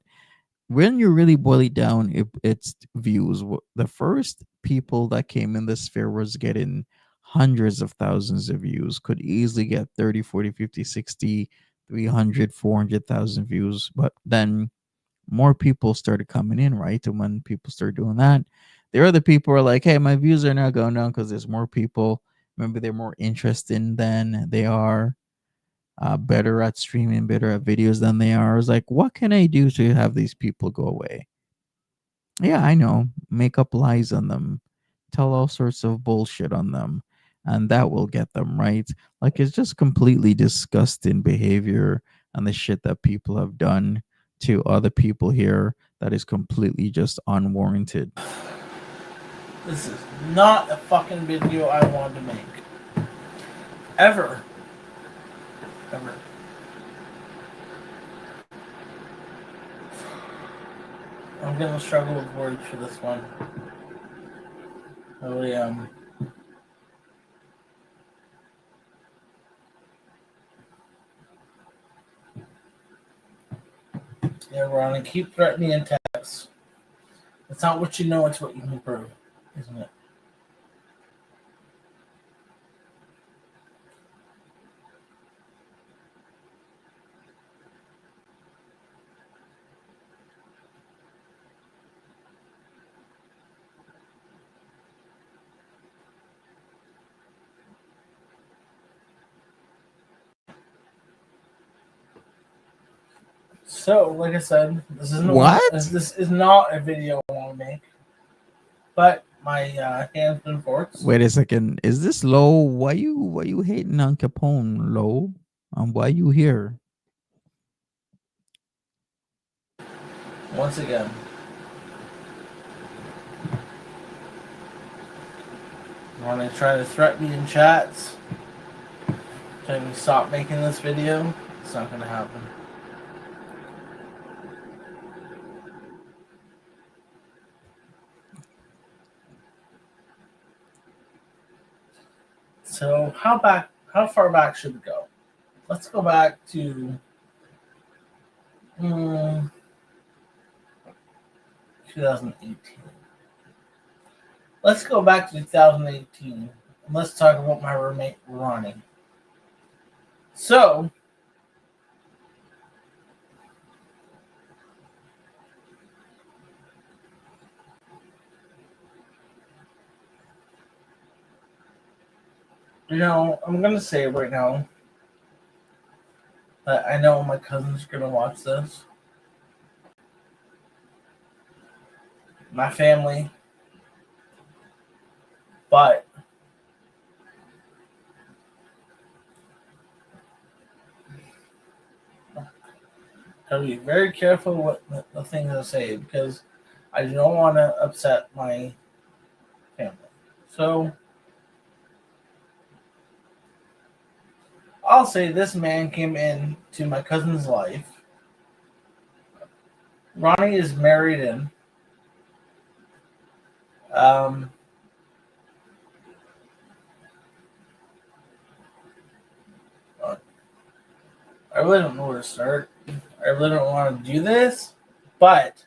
when you really boil it down, it's views. The first people that came in this sphere was getting hundreds of thousands of views, could easily get 30, 40, 50, 60, 300, 400,000 views. But then more people started coming in, right? And when people start doing that, there are the people who are like, hey, my views are now going down because there's more people. Maybe they're more interested than they are, better at streaming, better at videos than they are. It's like, what can I do to have these people go away? Yeah, I know. Make up lies on them, tell all sorts of bullshit on them, and that will get them, right. Like, it's just completely disgusting behavior and the shit that people have done to other people here that is completely just unwarranted. This is not a fucking video I wanted to make. Ever. Ever. I'm gonna struggle with words for this one. Really, yeah, Ron, keep threatening in text. It's not what you know, it's what you can prove, isn't it? So, like I said, this is not a video I want to make, but my hand's been forced. Wait a second, is this Low? Why you hating on Capone, Low? Why you here? Once again, when they try to threaten me in chats, telling me stop making this video, it's not going to happen. So how far back should we go? Let's go back to 2018. Let's go back to 2018 and let's talk about my roommate Ronnie. So I'm going to say right now that I know my cousin's going to watch this. My family. But gotta be very careful what the things I say because I don't want to upset my family. So I'll say this man came into my cousin's life. Ronnie is married in. I really don't know where to start. I really don't want to do this, but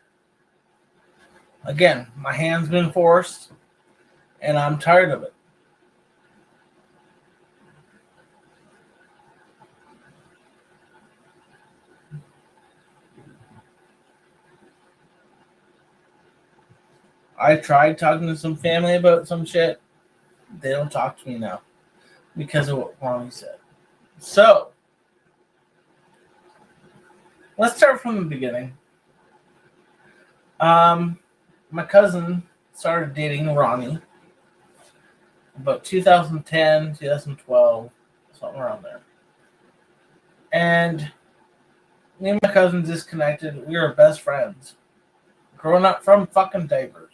again, my hand's been forced, and I'm tired of it. I tried talking to some family about some shit. They don't talk to me now because of what Ronnie said. So, let's start from the beginning. My cousin started dating Ronnie about 2010, 2012, something around there. And me and my cousin disconnected. We were best friends. Growing up from fucking diapers.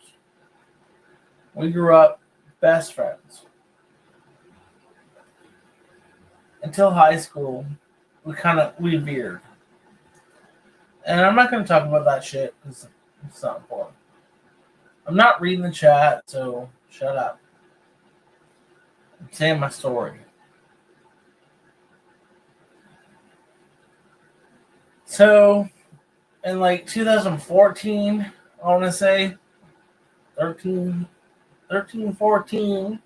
We grew up best friends. Until high school, we veered. And I'm not going to talk about that shit because it's not important. I'm not reading the chat, so shut up. I'm saying my story. So, in like 2014, I want to say 13, 14, me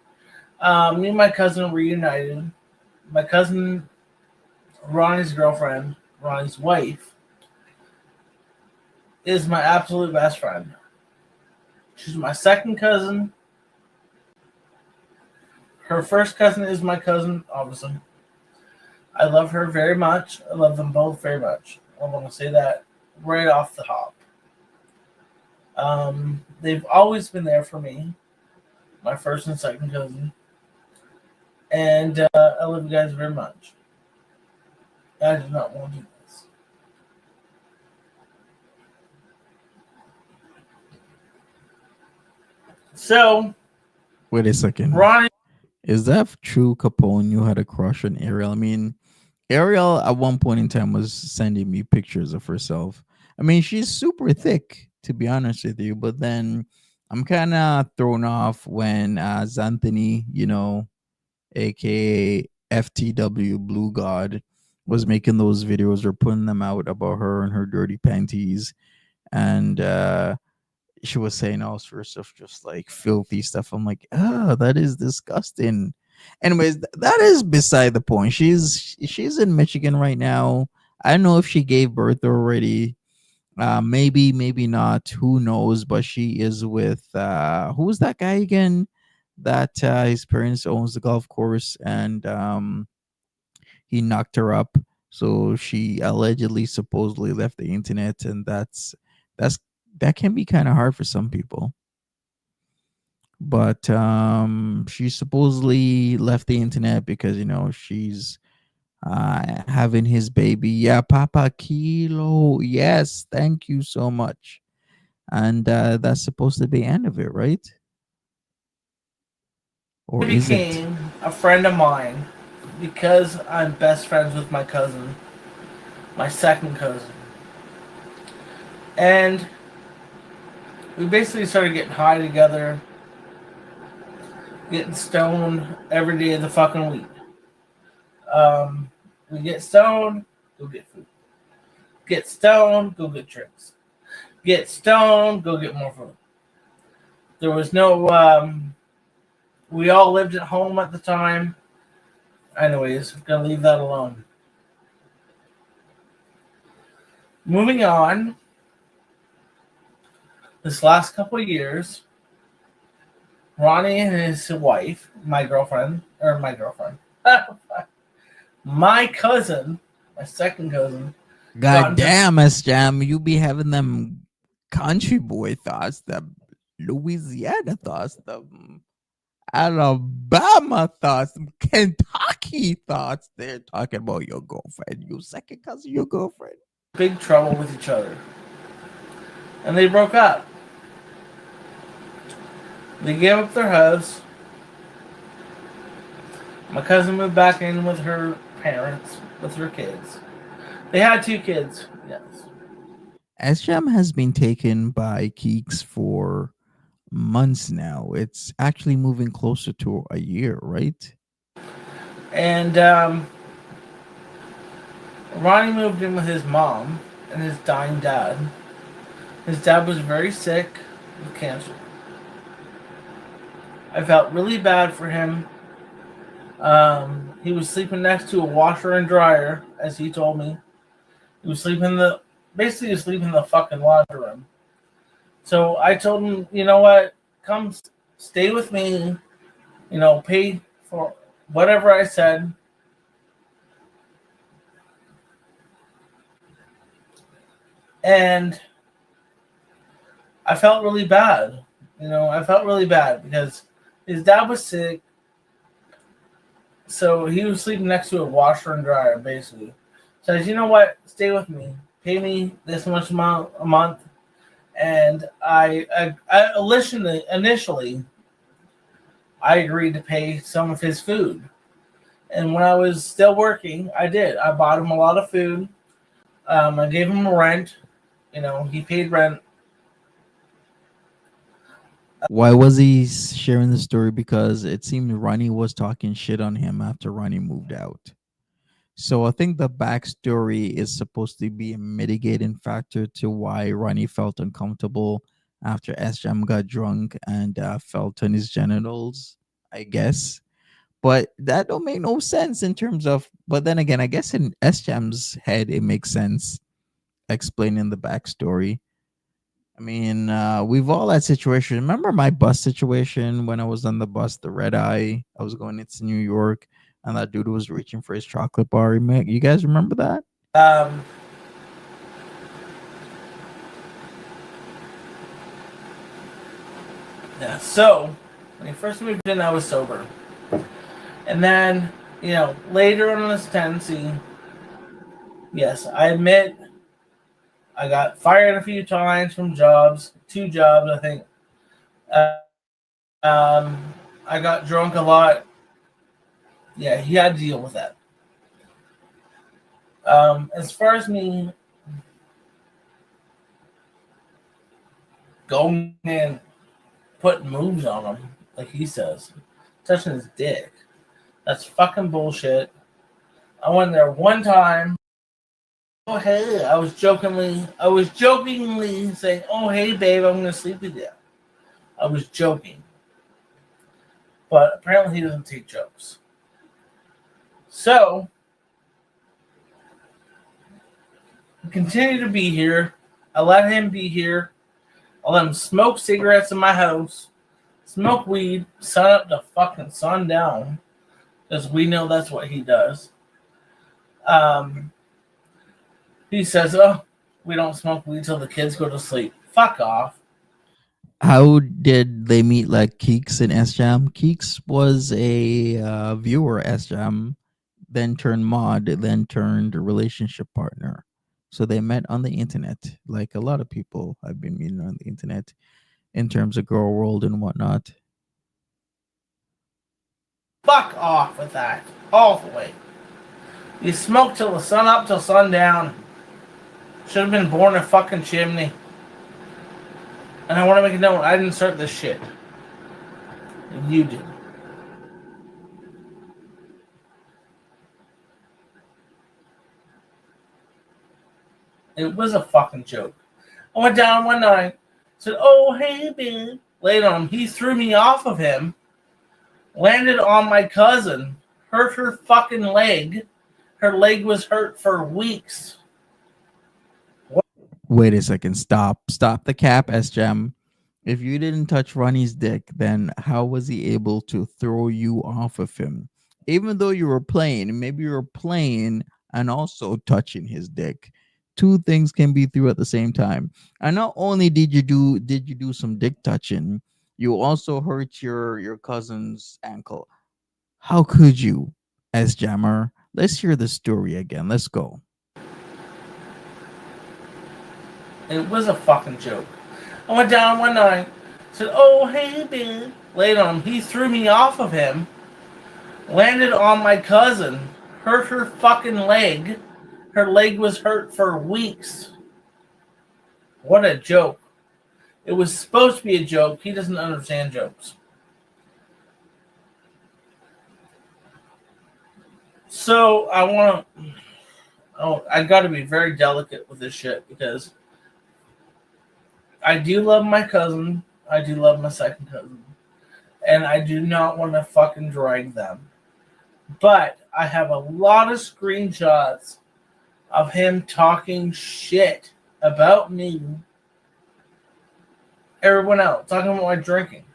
and my cousin reunited. My cousin, Ronnie's girlfriend, Ronnie's wife, is my absolute best friend. She's my second cousin. Her first cousin is my cousin, obviously. I love her very much. I love them both very much. I want to say that right off the hop. They've always been there for me, my first and second cousin. And I love you guys very much. I do not want to do this. So, Wait a second. Ronnie. Is that true, Capone? You had a crush on Ariel? I mean, Ariel at one point in time was sending me pictures of herself. I mean, she's super thick, to be honest with you. But then I'm kind of thrown off when Xanthony, aka FTW Blue God, was making those videos or putting them out about her and her dirty panties. And she was saying all sorts of just like filthy stuff. I'm like, that is disgusting. Anyways, that is beside the point. She's in Michigan right now. I don't know if she gave birth already. Maybe not. Who knows? But she is with who's that guy again? That his parents owns the golf course, and he knocked her up. So she allegedly, supposedly left the internet, and that can be kind of hard for some people. But she supposedly left the internet because she's having his baby. Yeah, Papa Kilo. Yes, thank you so much. And that's supposed to be the end of it, right? Or He is it? became a friend of mine because I'm best friends with my cousin, my second cousin. And we basically started getting high together, getting stoned every day of the fucking week. We get stoned, go get food. Get stoned, go get drinks. Get stoned, go get more food. There was no, we all lived at home at the time. Anyways, I'm gonna leave that alone. Moving on. This last couple of years, Ronnie and his wife, my cousin, my second cousin. God damn, S-Jam, you be having them country boy thoughts, the Louisiana thoughts, the Alabama thoughts, the Kentucky thoughts. They're talking about your girlfriend, your second cousin, your girlfriend. Big trouble with each other. And they broke up. They gave up their house. My cousin moved back in with her parents, with her kids. They had 2 kids, yes. S-Jam has been taken by Keeks for months now. It's actually moving closer to a year, right? And Ronnie moved in with his mom and his dying dad. His dad was very sick with cancer. I felt really bad for him. He was sleeping next to a washer and dryer, as he told me. He was sleeping in the fucking laundry room. So I told him, you know what? Come stay with me. Pay for whatever I said. And I felt really bad. I felt really bad because his dad was sick. So he was sleeping next to a washer and dryer, basically. So I said, you know what? Stay with me. Pay me this much amount a month. And I initially, I agreed to pay some of his food. And when I was still working, I did. I bought him a lot of food. I gave him rent. He paid rent. Why was he sharing the story? Because it seemed Ronnie was talking shit on him after Ronnie moved out. So I think the backstory is supposed to be a mitigating factor to why Ronnie felt uncomfortable after SJM got drunk and felt on his genitals, I guess. But that don't make no sense in terms of. But then again, I guess in SJM's head it makes sense explaining the backstory. I mean, we've all had situations. Remember my bus situation when I was on the bus, the red eye? I was going into New York, and that dude was reaching for his chocolate bar. You guys remember that? Um, yeah. So when he first moved in, I was sober, and then later on in this tendency, yes, I admit I got fired a few times from jobs, 2 jobs, I think. I got drunk a lot. Yeah, he had to deal with that. As far as me going and putting moves on him, like he says, touching his dick, that's fucking bullshit. I went there one time. Oh hey, I was jokingly saying, "Oh hey babe, I'm gonna sleep with you." I was joking, but apparently he doesn't take jokes. So I continue to be here. I let him be here. I let him smoke cigarettes in my house, smoke weed, sun up to fucking sundown, because we know that's what he does. He says, "Oh, we don't smoke weed till the kids go to sleep." Fuck off. How did they meet like Keeks and SJam? Keeks was a viewer, SJam, then turned mod, then turned relationship partner. So they met on the internet, like a lot of people have been meeting on the internet in terms of girl world and whatnot. Fuck off with that. All the way. You smoke till the sun up till sundown. Should have been born a fucking chimney. And I want to make it known, I didn't start this shit. You did. It was a fucking joke. I went down one night, said, "Oh, hey, babe." Laid on him. He threw me off of him, landed on my cousin, hurt her fucking leg. Her leg was hurt for weeks. Wait a second. Stop the cap, SJam. If you didn't touch Ronnie's dick, then how was he able to throw you off of him? Even though you were playing, maybe you were playing and also touching his dick. Two things can be through at the same time. And not only did you do some dick touching, you also hurt your cousin's ankle. How could you, SJammer? Let's hear the story again. Let's go. It was a fucking joke. I went down one night, said, "Oh, hey, babe." Laid on him. He threw me off of him, landed on my cousin, hurt her fucking leg. Her leg was hurt for weeks. What a joke. It was supposed to be a joke. He doesn't understand jokes. So I got to be very delicate with this shit because I do love my cousin. I do love my second cousin. And I do not want to fucking drag them. But I have a lot of screenshots of him talking shit about me. Everyone else. Talking about my drinking.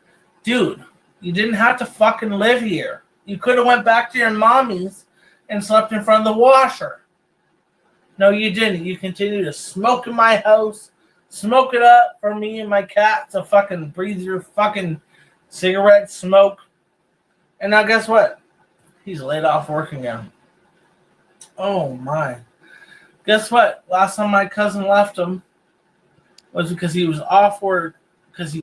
Dude, you didn't have to fucking live here. You could have went back to your mommy's and slept in front of the washer. No, you didn't. You continue to smoke in my house. Smoke it up for me and my cat to fucking breathe your fucking cigarette smoke. And now guess what? He's laid off work again. Oh my. Guess what? Last time my cousin left him was because he was off work.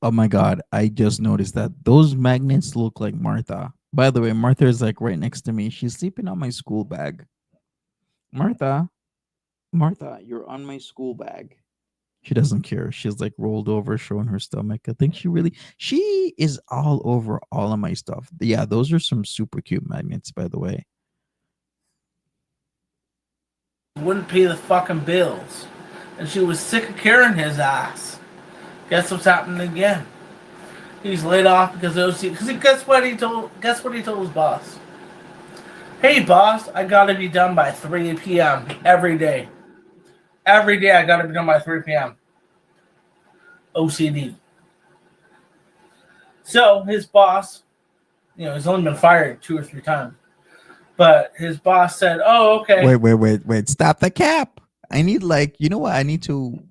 Oh my god, I just noticed that those magnets look like Martha. By the way, Martha is like right next to me. She's sleeping on my school bag. Martha, you're on my school bag. She doesn't care. She's like rolled over, showing her stomach. I think she is all over all of my stuff. Yeah, those are some super cute magnets, by the way. Wouldn't pay the fucking bills. And she was sick of carrying his ass. Guess what's happening again? He's laid off because guess what he told his boss? Hey boss, I gotta be done by 3 p.m. every day. Every day I gotta be done by 3 p.m. OCD. So his boss, he's only been fired 2 or 3 times. But his boss said, "Oh, okay." Wait. Stop the cap. I need what? I need to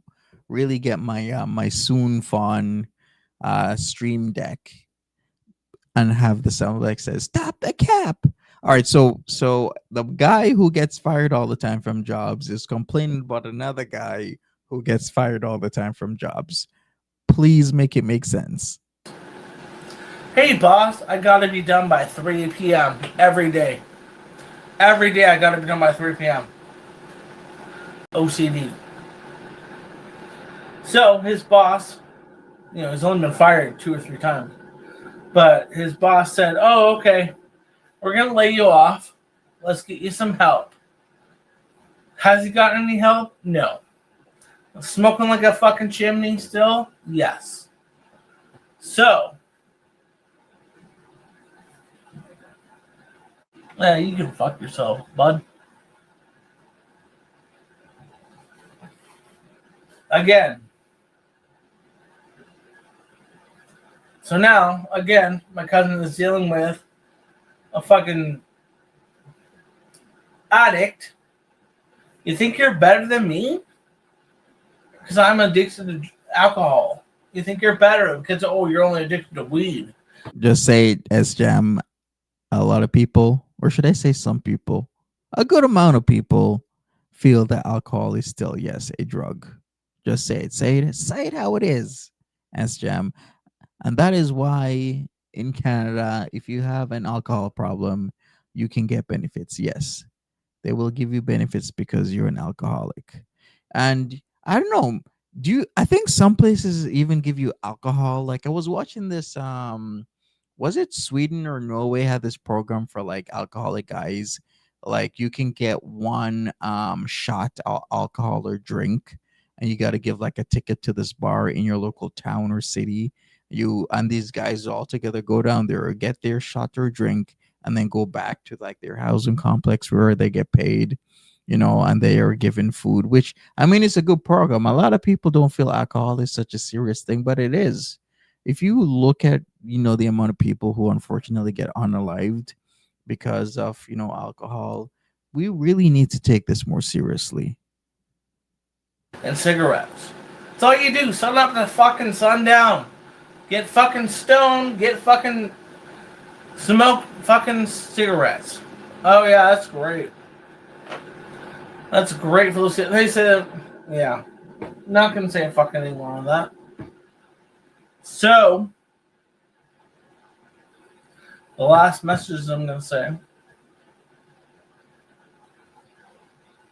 really get my my Soon Fawn stream deck and have the sound like says, "Stop the cap." All right, so the guy who gets fired all the time from jobs is complaining about another guy who gets fired all the time from jobs. Please make it make sense. Hey boss, I gotta be done by 3 p.m. every day. Every day I gotta be done by 3 p.m. OCD. So his boss, he's only been fired 2 or 3 times. But his boss said, "Oh, okay. We're going to lay you off. Let's get you some help." Has he gotten any help? No. Smoking like a fucking chimney still? Yes. So, yeah, you can fuck yourself, bud. Again. So now, again, my cousin is dealing with a fucking addict. You think you're better than me? Because I'm addicted to alcohol. You think you're better because, you're only addicted to weed. Just say SJam. A lot of people, or should I say some people, a good amount of people feel that alcohol is still, yes, a drug. Just say it. Say it how it is, SJam. And that is why in Canada, if you have an alcohol problem, you can get benefits. Yes, they will give you benefits because you're an alcoholic. And I don't know, I think some places even give you alcohol. Like I was watching this, was it Sweden or Norway had this program for like alcoholic guys. Like you can get one shot alcohol or drink, and you got to give like a ticket to this bar in your local town or city. You and these guys all together go down there, get their shot or drink, and then go back to like their housing complex where they get paid, and they are given food, which I mean, it's a good program. A lot of people don't feel alcohol is such a serious thing, but it is. If you look at, the amount of people who unfortunately get unalived because of, alcohol, we really need to take this more seriously. And cigarettes. That's all you do. Sun up the fucking sundown. Get fucking stoned. Get fucking smoke fucking cigarettes. Oh yeah, that's great. That's great for those. They said, yeah. Not gonna say fucking any more on that. So, the last message I'm gonna say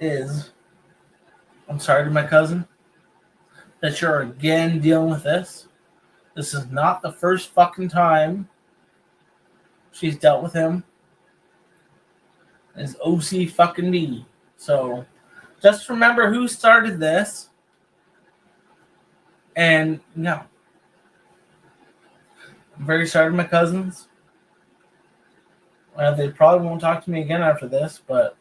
is, I'm sorry to my cousin that you're again dealing with this. This is not the first fucking time she's dealt with him. It's OC fucking D. So just remember who started this. And no. I'm very sorry to my cousins. They probably won't talk to me again after this, but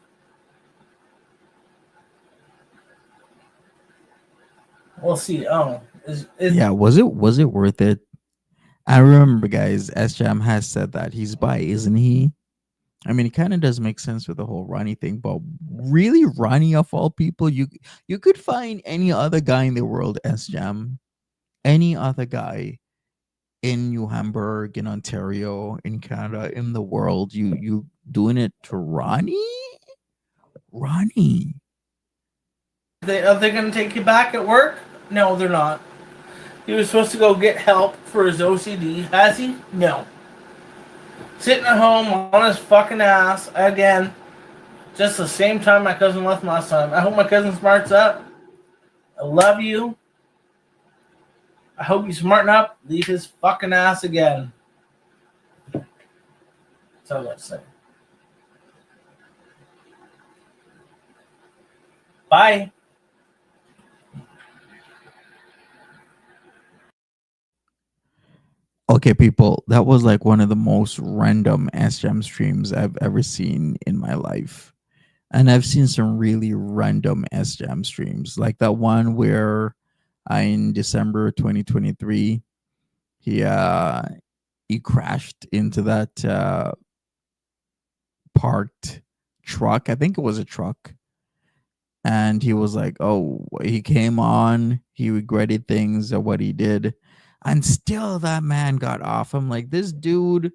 we'll see. Yeah, was it worth it? I remember, guys, SJam has said that he's bi, isn't he? I mean, it kind of does make sense with the whole Ronnie thing, but really, Ronnie of all people, you could find any other guy in the world, SJam, any other guy in New Hamburg, in Ontario, in Canada, in the world, you doing it to Ronnie? Ronnie. Are they going to take you back at work? No, they're not. He was supposed to go get help for his OCD. Has he? No. Sitting at home on his fucking ass again. Just the same time my cousin left last time. I hope my cousin smarts up. I love you. I hope you smarten up. Leave his fucking ass again. That's all I gotta say. Bye. Okay, people, that was like one of the most random SGM streams I've ever seen in my life. And I've seen some really random SGM streams, like that one where in December 2023, he crashed into that parked truck. I think it was a truck. And he was like, oh, he came on, he regretted things or what he did. And still that man got off. I'm like, this dude,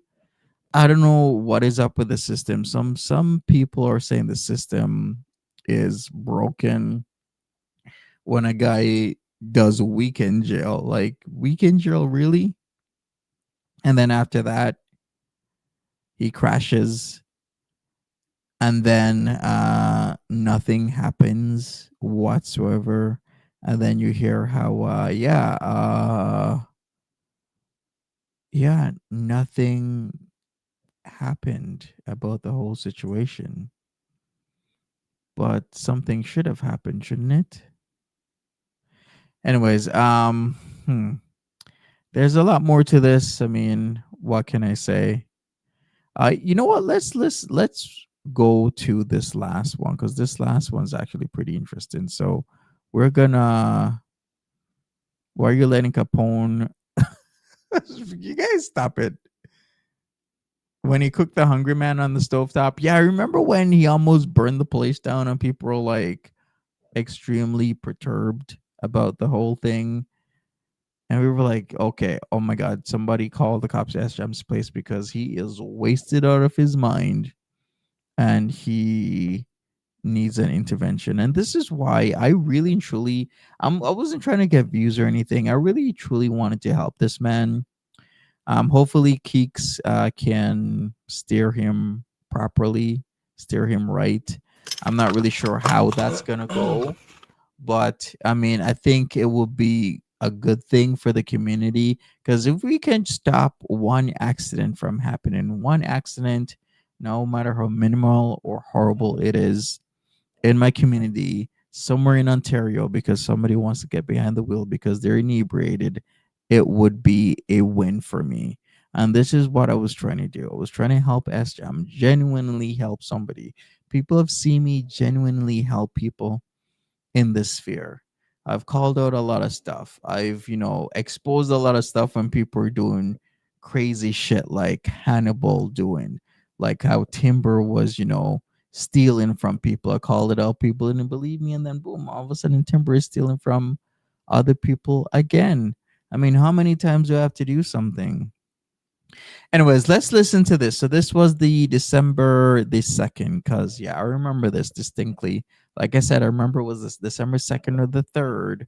I don't know what is up with the system. Some people are saying the system is broken when a guy does weekend jail. Like weekend jail, really? And then after that, he crashes, and then nothing happens whatsoever. And then you hear how nothing happened about the whole situation, but something should have happened, shouldn't it? Anyways, there's a lot more to this. I mean, what can I say? You know what? Let's go to this last one, because this last one's actually pretty interesting. So we're gonna. Why are you letting Capone? You guys stop it. When he cooked the Hungry Man on the stovetop, yeah, I remember when he almost burned the place down, and people were like extremely perturbed about the whole thing. And we were like, okay, oh my God, somebody call the cops at SGM's place, because he is wasted out of his mind and he needs an intervention. And this is why I really and truly, I wasn't trying to get views or anything. I really truly wanted to help this man. Hopefully Keeks can steer him properly, steer him right. I'm not really sure how that's gonna go, but I mean, I think it will be a good thing for the community, because if we can stop one accident from happening, one accident, no matter how minimal or horrible it is, in my community, somewhere in Ontario, because somebody wants to get behind the wheel because they're inebriated, it would be a win for me. And this is what I was trying to do. I was trying to help SGM, genuinely help somebody. People have seen me genuinely help people in this sphere. I've called out a lot of stuff. I've, exposed a lot of stuff when people are doing crazy shit like Hannibal doing, like how Timber was, stealing from people. I called it out, people didn't believe me, and then boom, all of a sudden Timber is stealing from other people again. I mean, how many times do I have to do something? Anyways, let's listen to this. So this was the December the 2nd, because I remember this distinctly. Like I said, I remember it was this December 2nd or the 3rd,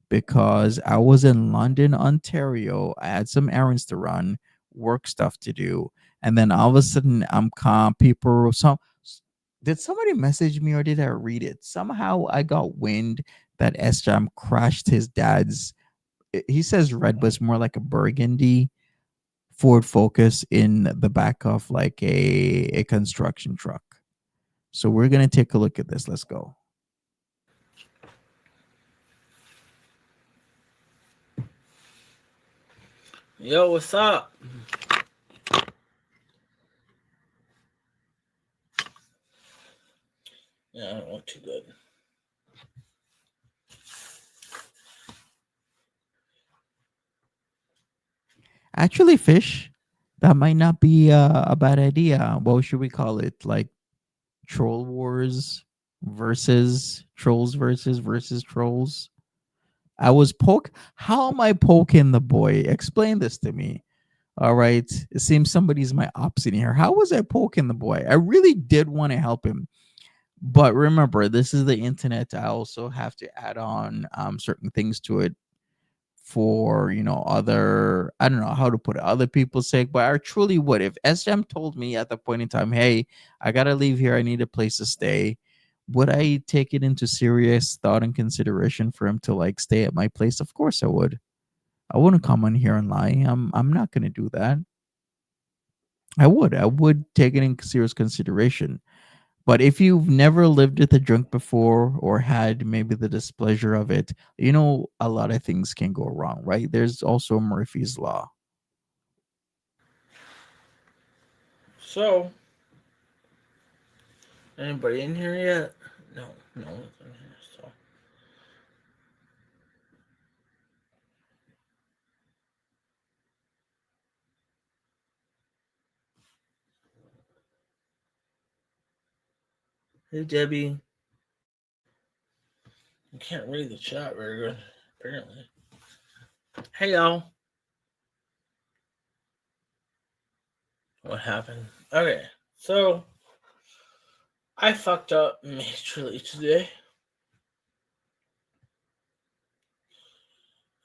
because I was in London, Ontario. I had some errands to run, work stuff to do, and then all of a sudden I'm calm. People, did somebody message me or did I read it? Somehow I got wind that SGM crashed his dad's. He says red, but it's more like a burgundy Ford Focus in the back of like a construction truck. So we're gonna take a look at this. Let's go. Yo, what's up? Yeah, I don't look too good. Actually, Fish, that might not be a bad idea. What should we call it? Like Troll Wars versus Trolls versus Trolls. I was How am I poking the boy? Explain this to me. All right. It seems somebody's my ops in here. How was I poking the boy? I really did want to help him. But remember, this is the internet. I also have to add on certain things to it for, other, I don't know how to put it, other people's sake. But I truly would. If SGM told me at the point in time, hey, I got to leave here, I need a place to stay, would I take it into serious thought and consideration for him to like stay at my place? Of course I would. I wouldn't come on here and lie. I'm not gonna do that. I would take it in serious consideration. But if you've never lived with a drunk before or had maybe the displeasure of it, a lot of things can go wrong, right? There's also Murphy's Law. So, anybody in here yet? No one's in here. So, hey Debbie, you can't read the chat very good, apparently. Hey y'all. What happened? Okay, so I fucked up majorly today.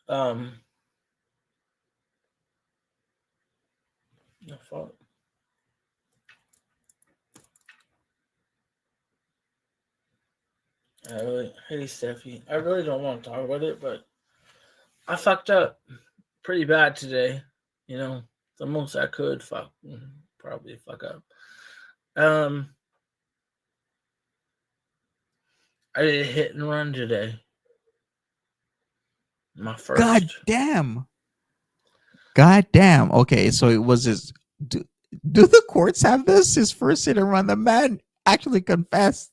No fault. Hey Steffi, I really don't want to talk about it, but I fucked up pretty bad today. The most I could probably fuck up. I did a hit and run today. My first. God damn. Okay, so it was his. Do the courts have this? His first hit and run. The man actually confessed.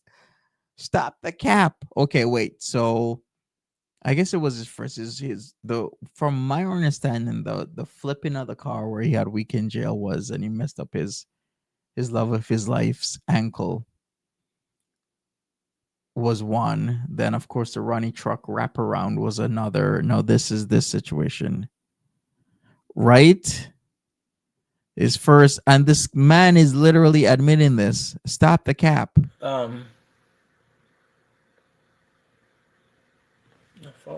Stop the cap. Okay, wait. So I guess it was his first. From my understanding, the flipping of the car where he had a week in jail was, and he messed up his love of his life's ankle was one. Then of course the Ronnie truck wraparound was another. No, this is this situation. Right? Is first, and this man is literally admitting this. Stop the cap.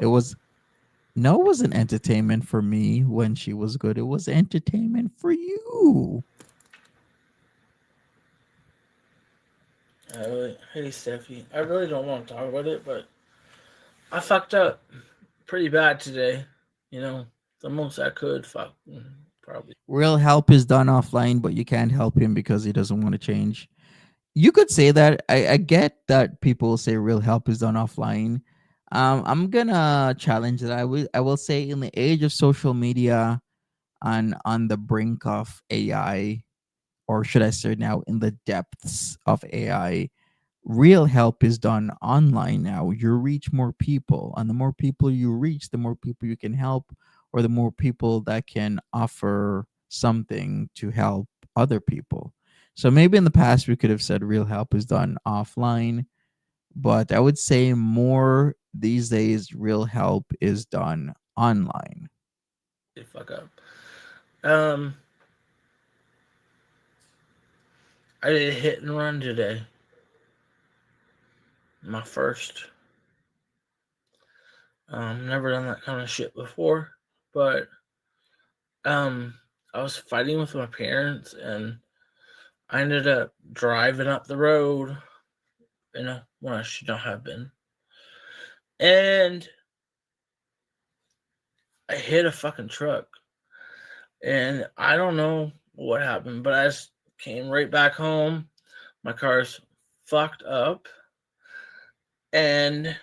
It wasn't entertainment for me when she was good. It was entertainment for you. Hey Steffi, I really don't want to talk about it, but I fucked up pretty bad today. The most I could probably. Real help is done offline, but you can't help him because he doesn't want to change. You could say that. I get that people say real help is done offline. I'm gonna challenge that. I will say in the age of social media and on the brink of AI, or should I say now in the depths of AI, real help is done online now. You reach more people, and the more people you reach, the more people you can help, or the more people that can offer something to help other people. So maybe in the past we could have said real help is done offline, but I would say more these days real help is done online. Fuck up. I did a hit and run today. My first. Never done that kind of shit before, but I was fighting with my parents, and I ended up driving up the road, when I should not have been, and I hit a fucking truck, and I don't know what happened, but I just came right back home. My car's fucked up, and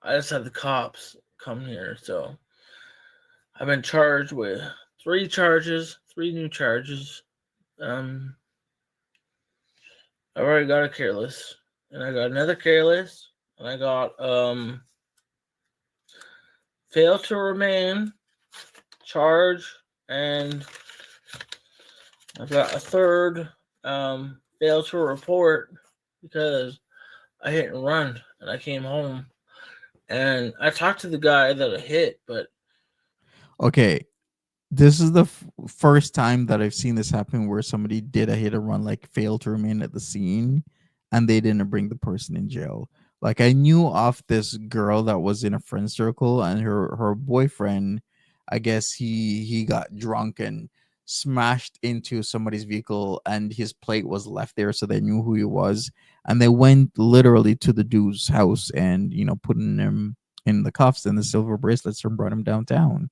I just had the cops come here, so I've been charged with 3 new charges. I already got a careless, and I got another careless, and I got fail to remain charge, and I've got a third fail to report because I hit and run, and I came home, and I talked to the guy that I hit, but okay, this is the first time that I've seen this happen where somebody did a hit and run, like failed to remain at the scene, and they didn't bring the person in jail. Like I knew of this girl that was in a friend circle, and her boyfriend, I guess he got drunk and smashed into somebody's vehicle, and his plate was left there, so they knew who he was, and they went literally to the dude's house and putting him in the cuffs and the silver bracelets and brought him downtown.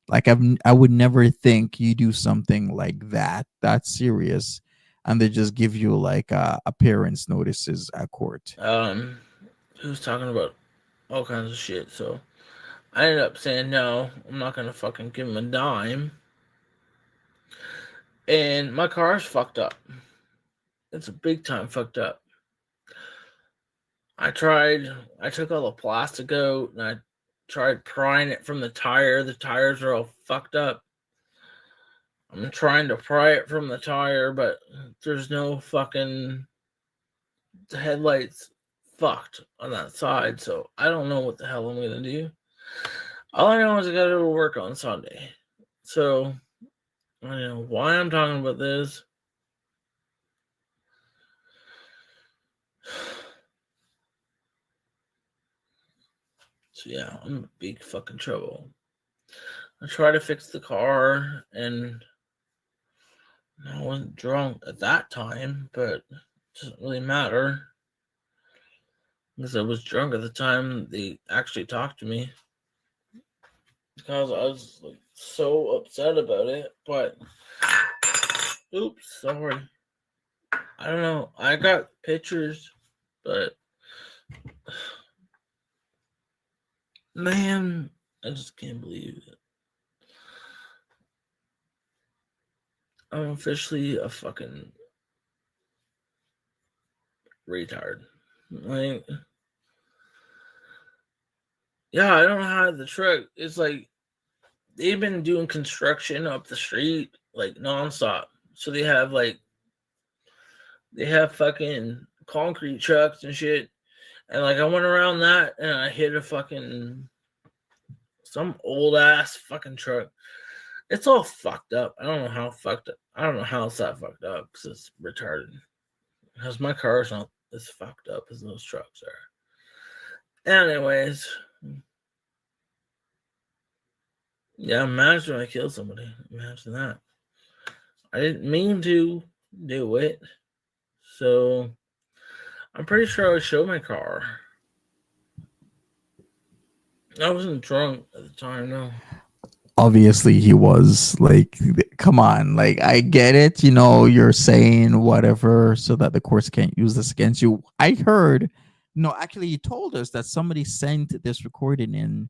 Like I would never think you do something like that serious, and they just give you like appearance notices at court. He was talking about all kinds of shit, so I ended up saying no, I'm not gonna fucking give him a dime. And my car's fucked up. It's a big time fucked up. I took all the plastic out and I tried prying it from the tire. The tires are all fucked up. I'm trying to pry it from the tire, but there's no fucking, the headlights fucked on that side, so I don't know what the hell I'm gonna do. All I know is I gotta go to work on Sunday. So I don't know why I'm talking about this. So yeah, I'm in big fucking trouble. I tried to fix the car, and I wasn't drunk at that time, but it doesn't really matter. Because I was drunk at the time they actually talked to me. Because I was like so upset about it, but oops, sorry. I don't know. I got pictures, but man, I just can't believe it. I'm officially a fucking retard. Like, yeah, I don't have the truck. It's like they've been doing construction up the street like nonstop. So they have fucking concrete trucks and shit. And like I went around that and I hit a fucking some old ass fucking truck. It's all fucked up. I don't know how fucked up. I don't know how it's that fucked up because it's retarded. Because my car's not as fucked up as those trucks are. Anyways, yeah, imagine I kill somebody. Imagine that. I didn't mean to do it. So I'm pretty sure I showed my car. I wasn't drunk at the time, no. Obviously he was. Like, come on, like I get it, you know, you're saying whatever so that the courts can't use this against you. I heard, no, actually he told us that somebody sent this recording in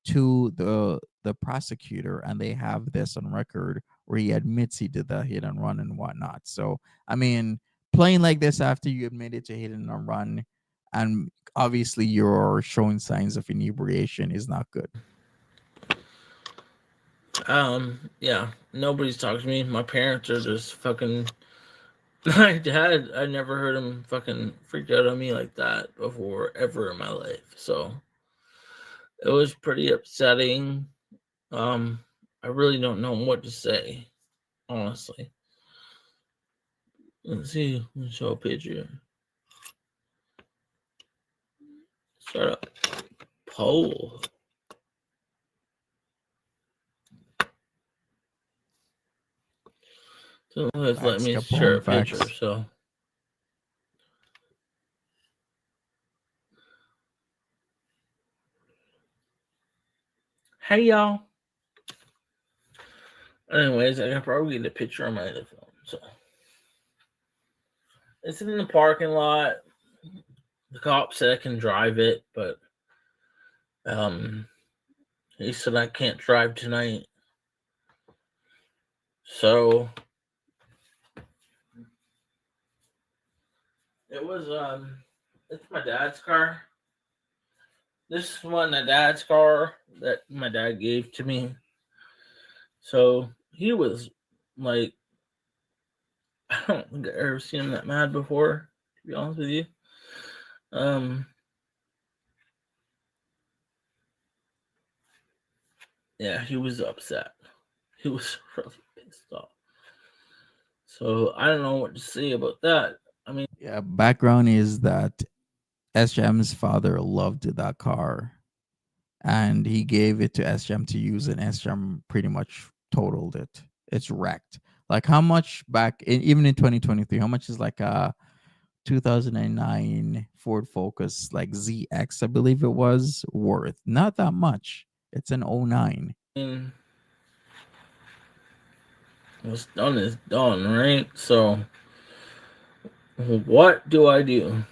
to the prosecutor, and they have this on record where he admits he did the hit and run and whatnot. So I mean, playing like this after you admitted to hit and run, and obviously you're showing signs of inebriation, is not good. Yeah, nobody's talking to me. My parents are just fucking. My dad, I never heard him fucking freak out on me like that before ever in my life. So it was pretty upsetting. I really don't know what to say, honestly. Let's see. Let's show a picture. Start up poll. So let's let me share a picture. So hey y'all. Anyways, I can probably get a picture on my other phone. So it's in the parking lot. The cop said I can drive it, but he said I can't drive tonight. So it was it's my dad's car. This is my dad's car that my dad gave to me. So he was like, I don't think I've ever seen him that mad before, to be honest with you. Yeah, he was upset. He was really pissed off. So I don't know what to say about that. I mean, yeah, background is that SJM's father loved that car, and he gave it to SJM to use, and SJM pretty much totaled it. It's wrecked. Like, how much back in, even in 2023, how much is like a 2009 Ford Focus, like ZX, I believe it was, worth? Not that much. It's an 09. What's done is done, right? So, what do I do?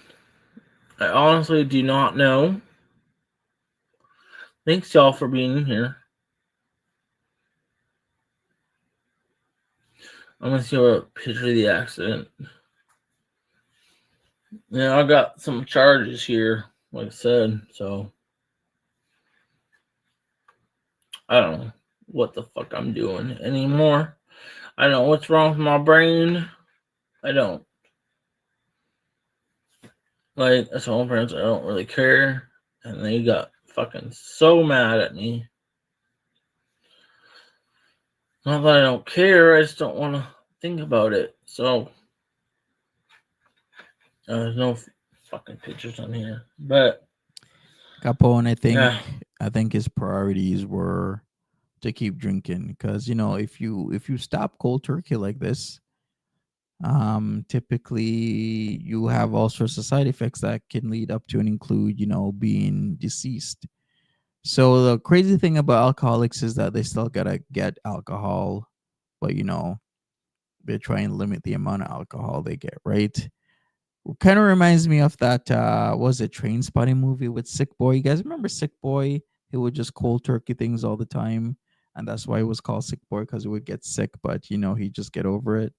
I honestly do not know. Thanks, y'all, for being here. I'm gonna see a picture of the accident. Yeah, I got some charges here, like I said, so I don't know what the fuck I'm doing anymore. I don't know what's wrong with my brain. I don't. Like, I told my parents I don't really care, and they got fucking so mad at me. Not that I don't care, I just don't want to think about it. So, there's no fucking pictures on here. But, Capone, yeah. I think his priorities were to keep drinking, because if you stop cold turkey like this, typically you have all sorts of side effects that can lead up to and include being deceased. So the crazy thing about alcoholics is that they still gotta get alcohol, but they try and limit the amount of alcohol they get, right? Kind of reminds me of that was it Train Spotting movie with Sick Boy. You guys remember Sick Boy? He would just cold turkey things all the time, and that's why it was called Sick Boy, because he would get sick, but he'd just get over it.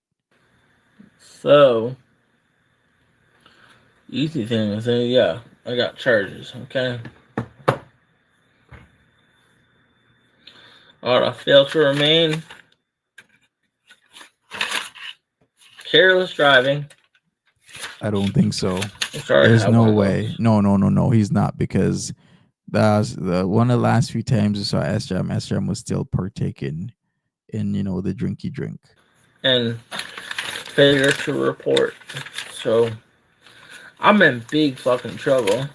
So, easy thing is, yeah, I got charges, okay? Alright, I failed to remain. Careless driving. I don't think so. Sorry, There's have no one of way. those. No. He's not, because the one of the last few times we saw S-Jam was still partaking in the drinky drink. And failure to report. So I'm in big fucking trouble.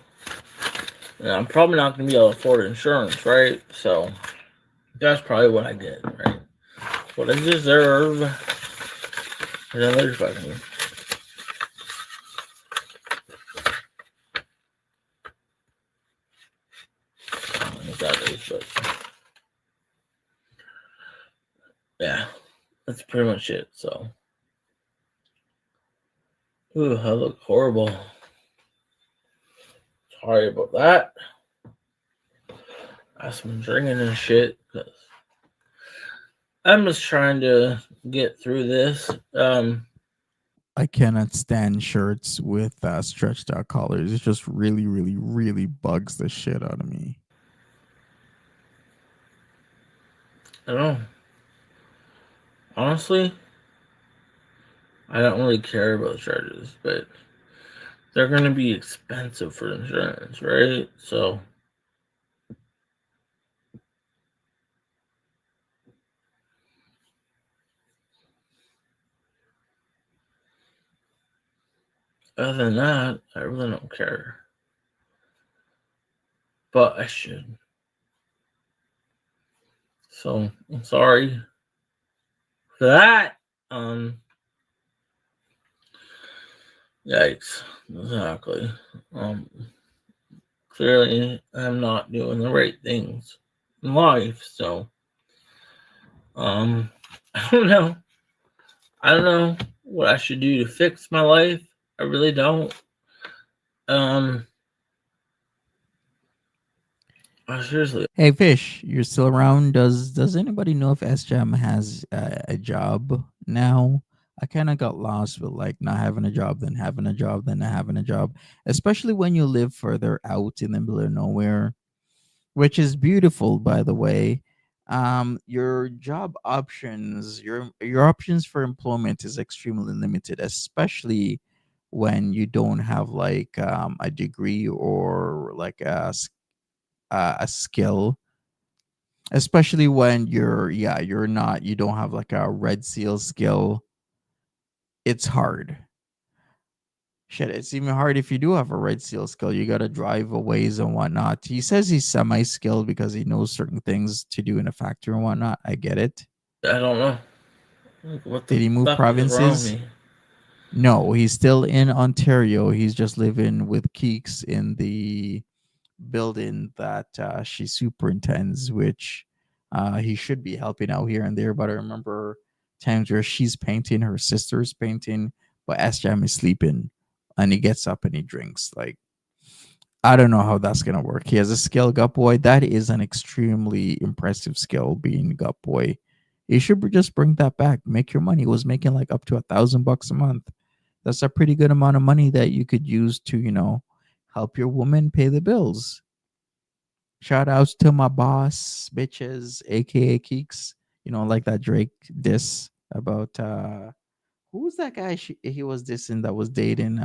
And I'm probably not gonna be able to afford insurance, right? So that's probably what I get, right? What I deserve. Another fucking. I don't know what that is, but yeah, that's pretty much it. So, ooh, I look horrible. Sorry about that. I've been drinking and shit because I'm just trying to get through this. I cannot stand shirts with stretched out collars. It just really, really, really bugs the shit out of me. I don't know. Honestly, I don't really care about charges, but they're going to be expensive for insurance, right? So, other than that, I really don't care. But I should. So, I'm sorry for that. Yikes. Exactly. Clearly, I'm not doing the right things in life, so, I don't know. I don't know what I should do to fix my life. I really don't. Seriously. Hey, Fish, you're still around? Does anybody know if S-Jam has a job now? I kind of got lost with like not having a job, then having a job, then not having a job, especially when you live further out in the middle of nowhere, which is beautiful, by the way. Your job options, your options for employment is extremely limited, especially when you don't have like a degree or like a skill, especially when you don't have like a red seal skill. It's hard. Shit, it's even hard if you do have a red seal skill. You got to drive a ways and whatnot. He says he's semi-skilled because he knows certain things to do in a factory and whatnot. I get it. I don't know. What the Did he move fuck is wrong with provinces? me? No, he's still in Ontario. He's just living with Keeks in the building that she superintends, which he should be helping out here and there. But I remember times where she's painting, her sister's painting, but SJam is sleeping, and he gets up and he drinks. Like, I don't know how that's gonna work. He has a skill, Gut Boy. That is an extremely impressive skill, being Gut Boy. You should just bring that back. Make your money. He was making like up to $1,000 a month. That's a pretty good amount of money that you could use to, help your woman pay the bills. Shout outs to my boss, bitches, aka Keeks. Like that Drake diss about who was that guy he was dissing that was dating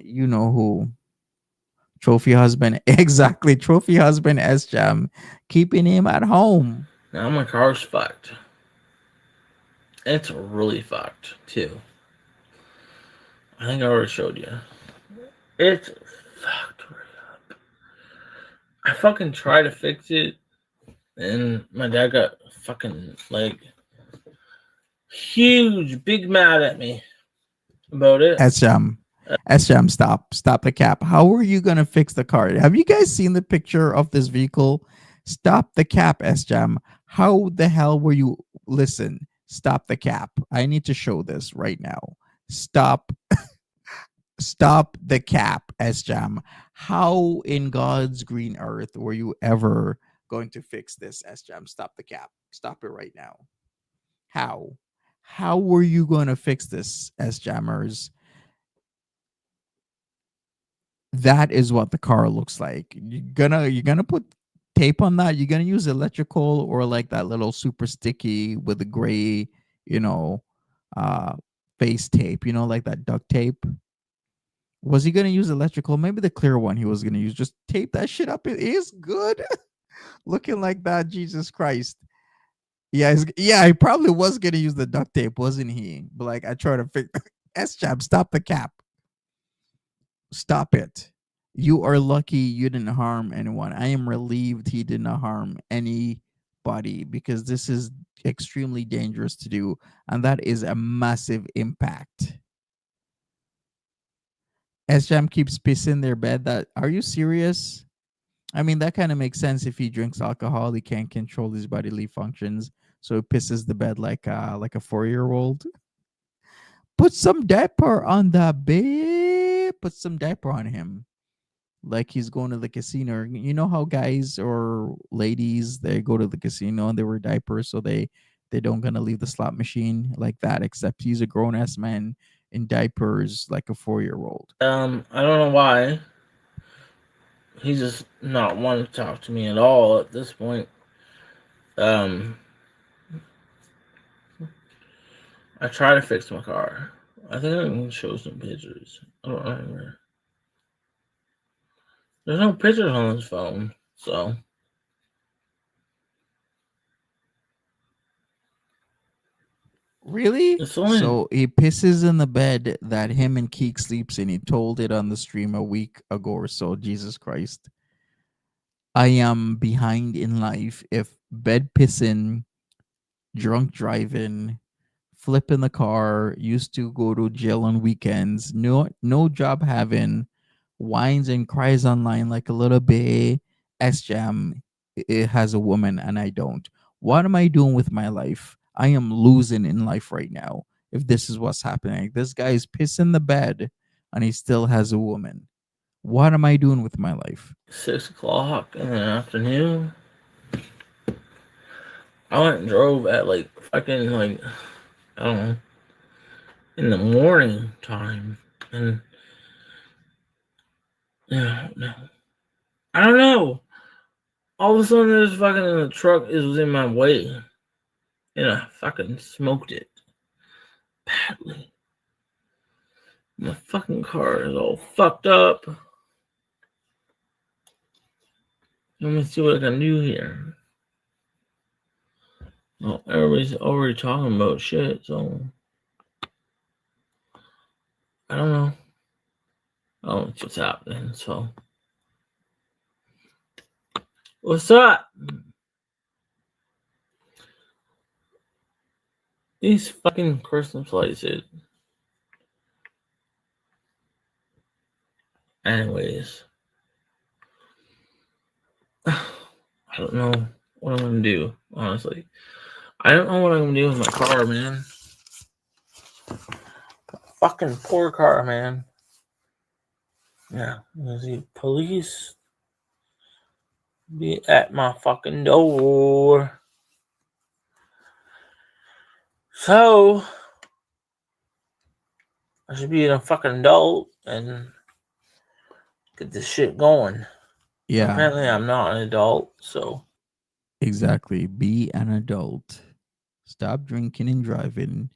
you know who. Trophy husband, exactly. Trophy husband SJam, keeping him at home. Now my car's fucked. It's really fucked too. I think I already showed you. It's fucked right up. I fucking tried to fix it, and my dad got fucking like huge, big mad at me about it. SJam, stop the cap. How are you gonna fix the car? Have you guys seen the picture of this vehicle? Stop the cap, SJam. How the hell were you? Listen, stop the cap. I need to show this right now. Stop the cap, SJam. How in God's green earth were you ever going to fix this, SJam? Stop the cap. Stop it right now. How were you going to fix this, SJammers? That is what the car looks like. You're gonna put tape on that. You're gonna use electrical or like that little super sticky with the gray, face tape. Like that duct tape. Was he gonna use electrical? Maybe the clear one he was gonna use. Just tape that shit up. It is good. Looking like that, Jesus Christ. Yeah, he probably was gonna use the duct tape, wasn't he? But like, I try to fix. SJam, stop the cap. Stop it. You are lucky you didn't harm anyone. I am relieved he did not harm anybody, because this is extremely dangerous to do, and that is a massive impact. SJam keeps pissing their bed. Are you serious? I mean, that kind of makes sense. If he drinks alcohol, he can't control his bodily functions, so it pisses the bed like a 4-year-old. Put some diaper on the bed. Put some diaper on him. Like he's going to the casino. You know how guys or ladies, they go to the casino and they wear diapers so they don't gonna leave the slot machine like that, except he's a grown-ass man in diapers like a 4-year-old. I don't know why. He's just not wanting to talk to me at all at this point. I tried to fix my car. I think I can show some pictures. I don't remember. There's no pictures on his phone, so. Really? So he pisses in the bed that him and Keek sleeps in. He told it on the stream a week ago or so. Jesus Christ. I am behind in life if bed pissing, drunk driving, flipping the car, used to go to jail on weekends, no job having, whines and cries online like a little bit. SJam, it has a woman and I don't. What am I doing with my life? I am losing in life right now if this is what's happening. This guy is pissing the bed and he still has a woman. What am I doing with my life? 6 o'clock in the afternoon. I went and drove at like fucking like, I don't know, in the morning time. And no. I don't know. All of a sudden this fucking truck was in my way. And I fucking smoked it badly. My fucking car is all fucked up. Let me see what I can do here. Well, everybody's already talking about shit, so I don't know. I don't know what's happening, so. What's up? These fucking Christmas lights, dude. Anyways. I don't know what I'm gonna do. Honestly, I don't know what I'm gonna do with my car, man. Fucking poor car, man. Yeah, the police be at my fucking door. So I should be a fucking adult and get this shit going. Yeah, Apparently, I'm not an adult, so exactly. Be an adult. Stop drinking and driving.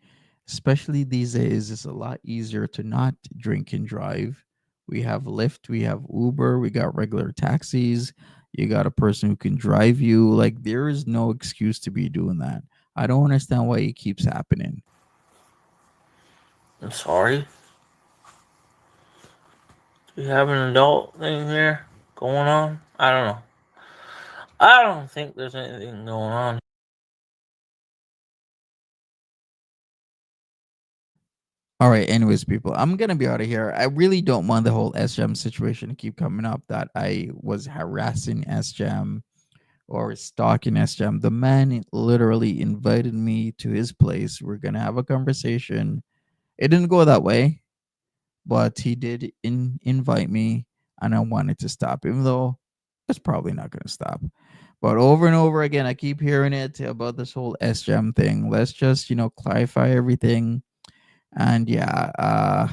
Especially these days, it's a lot easier to not drink and drive. We have Lyft, we have Uber, we got regular taxis. You got a person who can drive you. Like, there is no excuse to be doing that. I don't understand why it keeps happening. I'm sorry. Do we have an adult thing here going on? I don't know. I don't think there's anything going on. All right, anyways, people, I'm gonna be out of here. I really don't want the whole SGM situation to keep coming up, that I was harassing SGM or stalking SGM. The man literally invited me to his place. We're gonna have a conversation. It didn't go that way, but he did invite me, and I wanted to stop, even though it's probably not gonna stop. But over and over again, I keep hearing it about this whole SGM thing. Let's just, clarify everything. And yeah,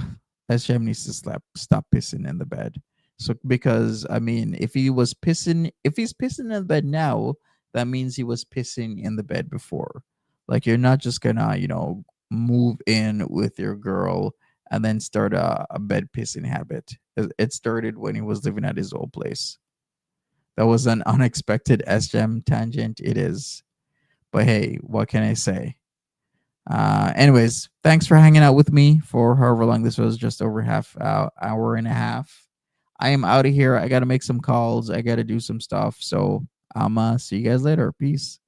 SGM needs to stop pissing in the bed. So, because I mean, if he's pissing in the bed now, that means he was pissing in the bed before. Like, you're not just gonna, move in with your girl and then start a bed pissing habit. It started when he was living at his old place. That was an unexpected SGM tangent. It is. But hey, what can I say? Anyways, thanks for hanging out with me for however long this was, just over hour and a half. I am out of here. I got to make some calls. I got to do some stuff. So I'm see you guys later. Peace.